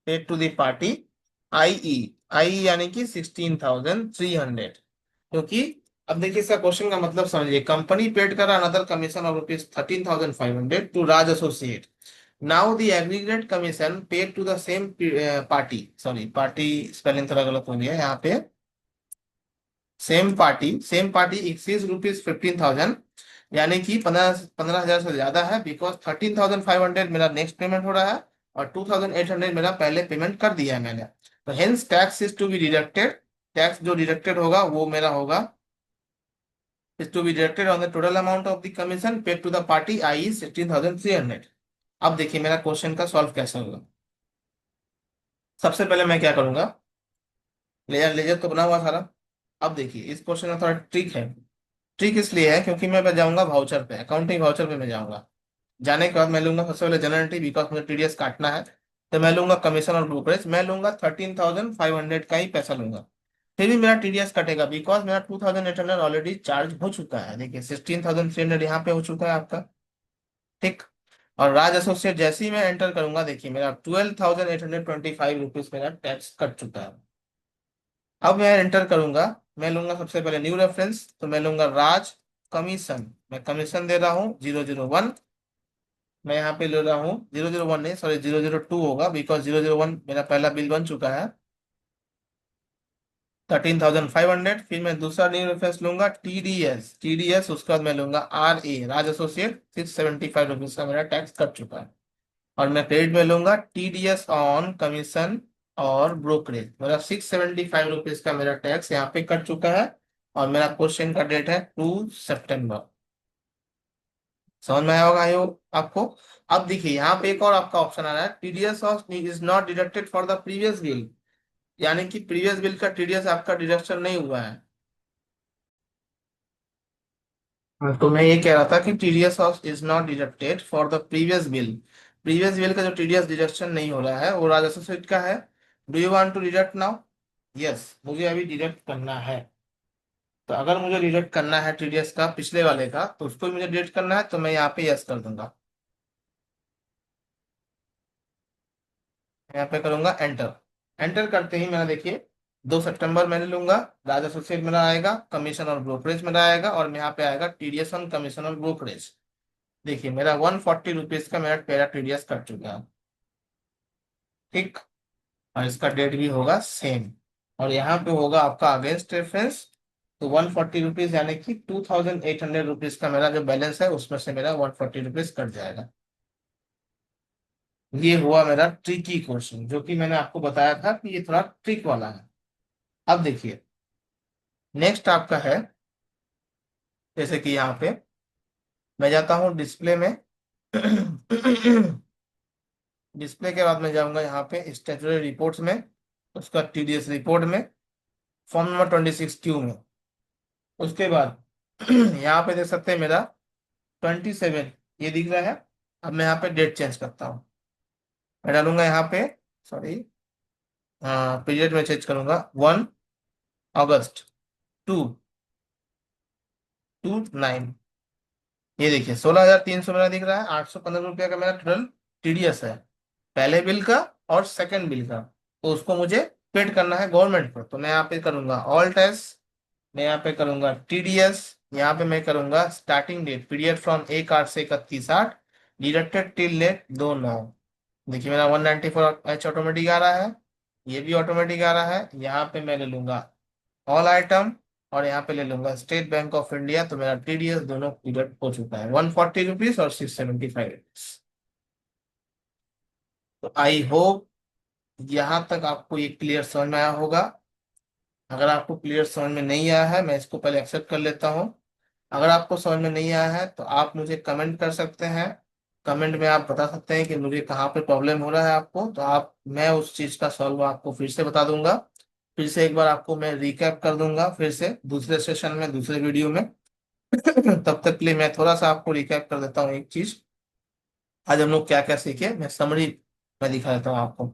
Speaker 1: paid to the party, I I यानी कि 16,300, क्योंकि अब देखिए इसका question का मतलब समझिए, कंपनी पेड कर another commission of rupees 13,500 to Raj associate. Now the aggregate commission paid to the same party, sorry party spelling थोड़ा गलत हो गया यहाँ पे, सेम पार्टी एक्सीज रुपीज 15,000, यानी कि 15,000 से ज्यादा है, बिकॉज 13,500 मेरा नेक्स्ट पेमेंट हो रहा है और 2,800 मेरा पहले पेमेंट कर दिया है मैंने। तो hence tax is to be deducted, tax जो डिडक्टेड होगा वो मेरा होगा, is to be deducted on the total amount of the commission paid to the party I 16,300। अब देखिए मेरा क्वेश्चन का सॉल्व कैसे होगा। सबसे पहले मैं क्या करूंगा, लेजर लेजर तो बना हुआ सारा। अब देखिए इस क्वेश्चन में थोड़ा ट्रिक है, ट्रिक इसलिए है क्योंकि मैं जाऊंगा वाउचर पे, अकाउंटिंग वाउचर पे मैं जाऊंगा। जाने के बाद मैं लूंगा सबसे पहले जनरल एंट्री, बिकॉज मुझे टीडीएस काटना है। तो मैं लूंगा कमीशन और ब्रोकरेज, मैं लूंगा 13,500 का ही पैसा लूंगा। फिर भी मेरा टीडीएस कटेगा, बिकॉज मेरा 2,800 ऑलरेडी चार्ज हो चुका है। देखिए 16,300 यहाँ पे हो चुका है आपका, ठीक। और राज एसोसिएट जैसे ही मैं एंटर करूंगा, देखिए मेरा 12,825 रुपीज मेरा टैक्स कट चुका है। अब मैं एंटर करूंगा, मैं लूंगा सबसे पहले न्यू रेफरेंस, तो मैं लूंगा राज कमीशन, मैं कमीशन दे रहा हूँ 001। मैं यहाँ पे ले रहा हूँ 001 नहीं, सॉरी 002 होगा, बिकॉज 001 मेरा पहला बिल बन चुका है 13,500। फिर मैं दूसरा न्यू रेफरेंस लूंगा टीडीएस, टीडीएस उसके बाद मैं लूंगा R A Raj associate, 675 rupees का मेरा टैक्स कट चुका है। और मैं क्रेडिट में लूंगा टीडीएस ऑन कमीशन और ब्रोकरेज, मेरा 675 रुपीज का मेरा टैक्स यहाँ पे कट चुका है। और मेरा क्वेश्चन का डेट है 2 सितंबर। समझ में आया होगा आई होप आपको। अब देखिए यहाँ पे एक और आपका ऑप्शन आ रहा है, TDS of is not deducted for the previous bill, यानी कि प्रीवियस बिल का टीडीएस आपका डिडक्शन नहीं हुआ है। हाँ, तो मैं ये कह रहा था कि TDS of is not deducted for the previous bill, previous bill का जो टीडीएस डिडक्शन नहीं हो रहा है वो राजस्व शीट का है। Do you want to deduct now? Yes, मुझे अभी डिडक्ट करना है। तो अगर मुझे डिडक्ट करना है टीडीएस का पिछले वाले का, तो उसको भी मुझे डिडक्ट करना है, तो मैं यहाँ पे यस कर दूंगा, यहाँ पे करूंगा एंटर। एंटर करते ही मेरा देखिए 2 सितंबर मैंने लूंगा, राज एसोसिएट मेरा आएगा, कमीशन और ब्रोकरेज मेरा आएगा, और यहाँ पे आएगा टीडीएस ऑन कमीशन और ब्रोकरेज। देखिए मेरा 140 रुपीज का मेरा पेरा टीडीएस कट चुका है, ठीक। और इसका डेट भी होगा सेम, और यहाँ पे होगा आपका अगेंस्ट रेफरेंस। तो 140 रुपीज यानी कि 2,800 रुपीज का मेरा जो बैलेंस है उसमें से मेरा 140 रुपीज कट जाएगा। ये हुआ मेरा ट्रिकी क्वेश्चन, जो कि मैंने आपको बताया था कि ये थोड़ा ट्रिक वाला है। अब देखिए नेक्स्ट आपका है, जैसे कि यहाँ पे मैं जाता हूँ डिस्प्ले में डिस्प्ले के बाद मैं जाऊंगा यहाँ पे स्टेचुटरी रिपोर्ट्स में, उसका टीडीएस रिपोर्ट में, फॉर्म नंबर 26 क्यू में। उसके बाद यहाँ पे देख सकते हैं मेरा 27 ये दिख रहा है। अब मैं यहाँ पे डेट चेंज करता हूँ, मैं डालूंगा यहाँ पे, सॉरी पीरियड में चेंज करूंगा, 1 अगस्त टू 9। ये देखिए 16,300 मेरा दिख रहा है, 815 रुपया का मेरा टोटल टीडीएस है, पहले बिल का और सेकंड बिल का। तो उसको मुझे पेड करना है गवर्नमेंट को, तो मैं यहाँ पे करूंगा ऑल टैक्स, मैं यहाँ पे करूंगा टीडीएस, यहाँ पे मैं करूंगा स्टार्टिंग डेट पीरियड फ्रॉम 1/8 से 31/8, डिडक्टेड टिल डेट 2/9। देखिए मेरा 194 एच ऑटोमेटिक आ रहा है, ये भी ऑटोमेटिक आ रहा है। यहाँ पे मैं ले लूंगा ऑल आइटम, और यहाँ पे ले लूंगा स्टेट बैंक ऑफ इंडिया, तो मेरा टीडीएस दोनों डिडक्ट हो चुका है, 140 रुपीज और 675 रुपीज। तो आई होप यहाँ तक आपको ये क्लियर समझ में आया होगा। अगर आपको क्लियर समझ में नहीं आया है, मैं इसको पहले एक्सेप्ट कर लेता हूँ। अगर आपको समझ में नहीं आया है तो आप मुझे कमेंट कर सकते हैं, कमेंट में आप बता सकते हैं कि मुझे कहाँ पे प्रॉब्लम हो रहा है आपको, तो आप मैं उस चीज़ का सॉल्व आपको फिर से बता दूंगा। फिर से एक बार आपको मैं रिकैप कर दूंगा, फिर से दूसरे सेशन में, दूसरे वीडियो में। तब तक के लिए मैं थोड़ा सा आपको रिकैप कर देता हूँ एक चीज। आज हम लोग क्या क्या सीखे, मैं समरी में दिखा देता हूँ आपको।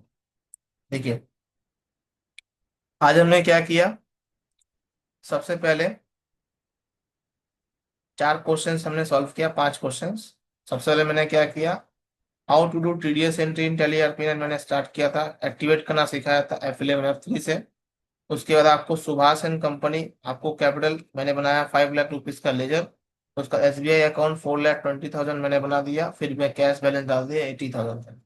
Speaker 1: देखिए, आज हमने क्या किया। सबसे पहले 4 क्वेश्चंस हमने सॉल्व किया, 5 क्वेश्चंस। सबसे पहले मैंने क्या किया, how to do TDS entry in Tally RPN मैंने स्टार्ट किया था, एक्टिवेट करना सिखाया था F11 F3 से। उसके बाद आपको सुभाष एंड कंपनी, आपको कैपिटल मैंने बनाया 5 लाख रुपीज का लेजर। उसका SBI अकाउंट 4,20,000 मैंने बना दिया, फिर मैं कैश बैलेंस डाल दिया 80,000।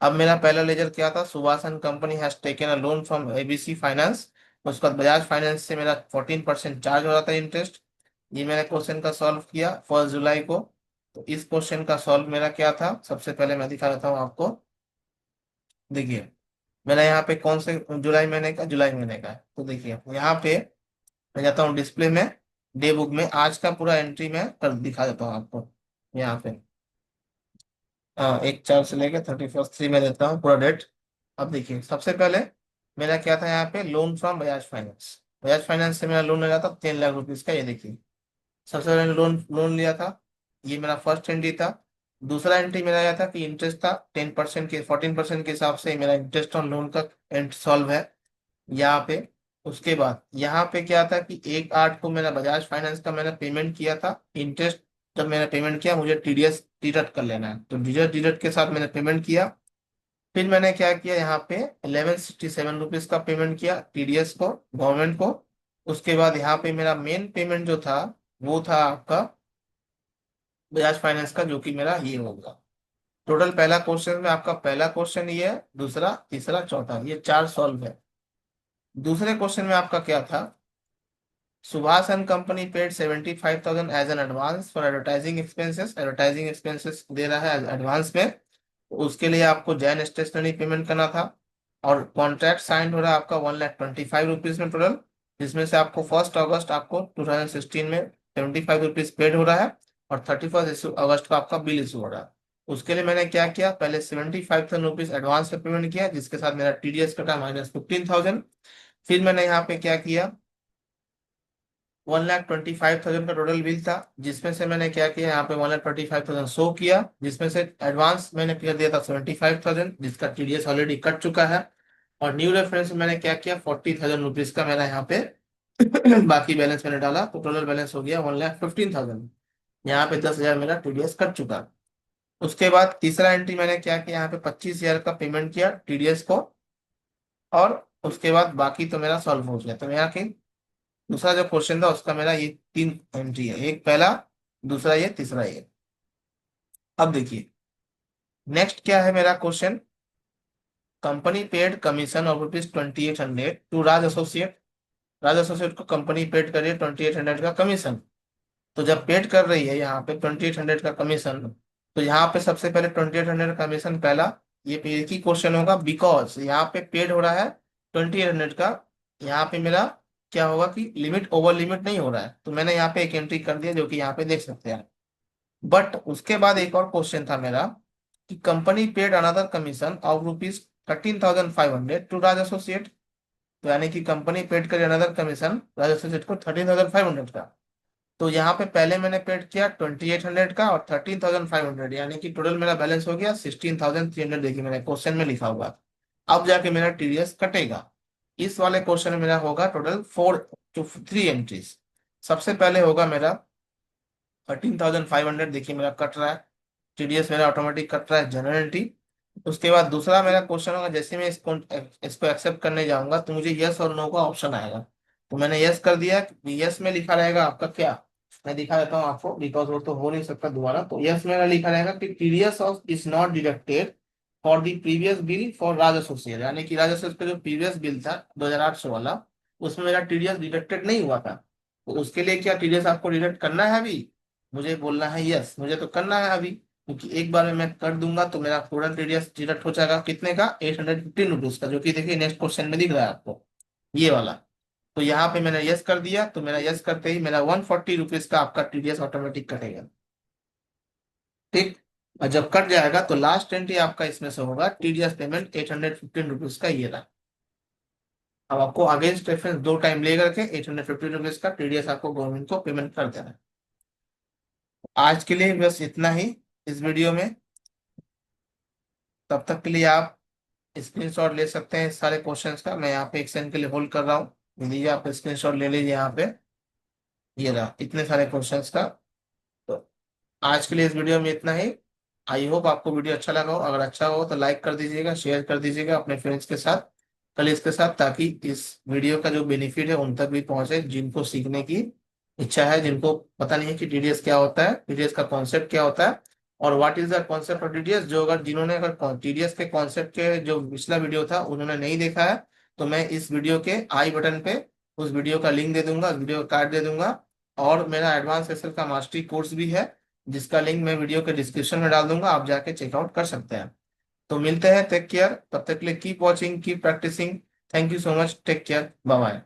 Speaker 1: अब मेरा पहला लेजर क्या था, Subhash and company has taken a loan from ABC finance. उसका बाद बजाज फाइनेंस से मेरा 14% चार्ज हो रहा था इंटरेस्ट। ये मैंने क्वेश्चन का सॉल्व किया 1 जुलाई को। तो इस क्वेश्चन का सॉल्व मेरा क्या था, सबसे पहले मैं दिखा देता हूँ आपको। देखिए, मैंने यहाँ पे कौन से जुलाई महीने का, जुलाई महीने का है। तो देखिए यहाँ पे मैं जाता हूँ डिस्प्ले में, डे बुक में आज का पूरा एंट्री मैं कर दिखा देता हूँ आपको यहाँ पे। हाँ, 1/4 से लेके 31 3 में देता हूँ पूरा डेट। अब देखिए, सबसे पहले मेरा क्या था यहाँ पे, loan from Bajaj finance. Bajaj finance से मेरा लोन लिया था 3 लाख रुपीज का, ये देखिए। सबसे पहले लोन लोन लिया था, ये मेरा फर्स्ट एंट्री था। दूसरा एंट्री मेरा यह था कि इंटरेस्ट था 10% के, 14% के हिसाब से मेरा इंटरेस्ट ऑन लोन का एंड सॉल्व है यहाँ पे। उसके बाद यहाँ पे क्या था कि 1/8 को मेरा बजाज फाइनेंस का मैंने पेमेंट किया था इंटरेस्ट। जब मैंने पेमेंट किया, मुझे TDS डिडक्ट कर लेना है, तो TDS डिडक्ट के साथ मैंने पेमेंट किया। फिर मैंने क्या किया, यहाँ पे 1167 रुपीज का पेमेंट किया TDS को, गवर्नमेंट को। उसके बाद यहाँ पे मेरा मेन पेमेंट जो था, वो था आपका बजाज फाइनेंस का, जो कि मेरा ये होगा। टोटल पहला क्वेश्चन में आपका, पहला क्वेश्चन ये है, दूसरा तीसरा चौथा, ये 4 सॉल्व है। दूसरे क्वेश्चन में आपका क्या था, Subhash and company paid 75,000 as an advance for advertising expenses. Advertising expenses दे रहा है एडवांस में, तो उसके लिए आपको जैन स्टेशनरी पेमेंट करना था। और कॉन्ट्रैक्ट साइन हो रहा है आपका 1,25,000 रुपीज में टोटल, जिसमें से आपको 1 अगस्त आपको 2016 में 75 रुपीज पेड हो रहा है, और 31 अगस्त को आपका बिल इशू हो रहा है। उसके लिए मैंने क्या किया, पहले 75,000 रुपीज एडवांस में पेमेंट किया, जिसके साथ मेरा TDS कटा -15,000। फिर मैंने यहाँ पे क्या किया, 1,25,000 का टोटल बिल था, जिसमें से मैंने क्या किया, यहाँ पे 1,25,000 शो किया, जिसमें से एडवांस मैंने कर दिया था 75,000, जिसका TDS ऑलरेडी कट चुका है। और न्यू रेफरेंस में मैंने क्या किया, 40,000 रुपीज का मेरा यहाँ पे बाकी बैलेंस मैंने डाला, तो टोटल बैलेंस हो गया 1,15,000। यहाँ पे 10,000 मेरा TDS कट चुका। उसके बाद तीसरा एंट्री मैंने क्या किया, यहाँ पे 25,000 का पेमेंट किया TDS को। और उसके बाद बाकी तो मेरा सॉल्व हो गया। तो यहाँ की दूसरा जो क्वेश्चन था उसका मेरा ये 3 एंट्री है, एक पहला, दूसरा ये, तीसरा ये। अब देखिए, नेक्स्ट क्या है मेरा question, company paid commission of ₹2,800 to Raj associate. Raj associate को कंपनी पेड कर रही है 2,800 का कमीशन। तो जब पेड कर रही है यहाँ पे 2,800 का कमीशन, तो यहाँ पे सबसे पहले 2,800 कमीशन पहला, ये एक ही क्वेश्चन होगा, बिकॉज यहाँ पे पेड हो रहा है 2,800 का। यहाँ पे मेरा क्या होगा कि लिमिट ओवर लिमिट नहीं हो रहा है, तो मैंने यहाँ पे एक एंट्री कर दिया, जो कि यहाँ पे देख सकते हैं। बट उसके बाद एक और क्वेश्चन था मेरा, कि company paid another commission of ₹13,500 to Raj associate. तो यानी कि कंपनी पेड करे अनदर कमीशन राज एसोसिएट को 13,500 का। तो यहाँ पे पहले मैंने पेड किया 2,800 का और 13,500, यानी कि टोटल मेरा बैलेंस हो गया 16,300। देखिए मेरे क्वेश्चन में लिखा हुआ। अब जाके मेरा TDS कटेगा। इस वाले क्वेश्चन में मेरा होगा टोटल 4 to 3 एंट्रीज। सबसे पहले होगा मेरा 13,500, देखिए मेरा कट रहा है, TDS मेरा ऑटोमेटिक कट रहा है, जनरल एंट्री। उसके बाद दूसरा मेरा क्वेश्चन होगा, जैसे मैं इसको एक्सेप्ट करने जाऊंगा, तो मुझे यस और नो का ऑप्शन आएगा। तो मैंने यस कर दिया, यस में लिखा रहेगा आपका क्या, मैं दिखा देता हूँ आपको, बिकॉज वो तो हो नहीं सकता दोबारा। तो यस मेरा लिखा रहेगा कि TDS of is not deducted for the previous bill for Raj associate. यानी कि राज एसोसिएट का जो प्रीवियस बिल था 2,800 वाला, उसमें मेरा TDS डिडक्टेड नहीं हुआ था। तो उसके लिए क्या TDS आपको डिडक्ट करना है अभी, मुझे बोलना है यस, मुझे तो करना है अभी, क्योंकि एक बार में मैं कर दूंगा तो मेरा टोटल TDS डिडक्ट हो जाएगा कितने का, 815 रुपीज का, जो कि देखिए नेक्स्ट क्वेश्चन में दिख रहा है आपको, ये वाला। तो यहाँ पे मैंने यस कर दिया, तो मेरा यस करते ही मेरा 140 रुपीज का आपका TDS ऑटोमेटिक कटेगा। ठीक। और जब कट जाएगा तो लास्ट एंट्री आपका इसमें से होगा TDS पेमेंट 815 रुपीज का, ये रहा। अब आपको अगेंस्ट रेफरेंस 2 टाइम ले करके 850 रुपीज का टीडीएस आपको गवर्नमेंट को पेमेंट कर देना है। आज के लिए बस इतना ही इस वीडियो में। तब तक के लिए आप स्क्रीनशॉट ले सकते हैं इस सारे क्वेश्चंस का। मैं यहाँ पे एक सेकंड के लिए होल्ड कर रहा हूँ, लीजिए आप स्क्रीनशॉट ले लीजिए यहाँ पे। ये रहा इतने सारे क्वेश्चंस का। तो आज के लिए इस वीडियो में इतना ही। आई होप आपको वीडियो अच्छा लगा हो। अगर अच्छा हो तो लाइक कर दीजिएगा, शेयर कर दीजिएगा अपने फ्रेंड्स के साथ, कलीग्स के साथ, ताकि इस वीडियो का जो बेनिफिट है उन तक भी पहुंचे, जिनको सीखने की इच्छा है, जिनको पता नहीं है कि टीडीएस क्या होता है, टीडीएस का कॉन्सेप्ट क्या होता है और what is the concept of TDS. जो अगर जिन्होंने अगर टीडीएस के कॉन्सेप्ट के जो पिछला वीडियो था उन्होंने नहीं देखा है, तो मैं इस वीडियो के आई बटन पे उस वीडियो का लिंक दे दूंगा, वीडियो का कार्ड दे दूंगा। और मेरा एडवांस एक्सेल का मास्टरी कोर्स भी है, जिसका लिंक मैं वीडियो के डिस्क्रिप्शन में डाल दूंगा, आप जाके चेकआउट कर सकते हैं। तो मिलते हैं, टेक केयर, तब तक के लिए keep watching, keep practising. Thank you so much, take care, bye bye.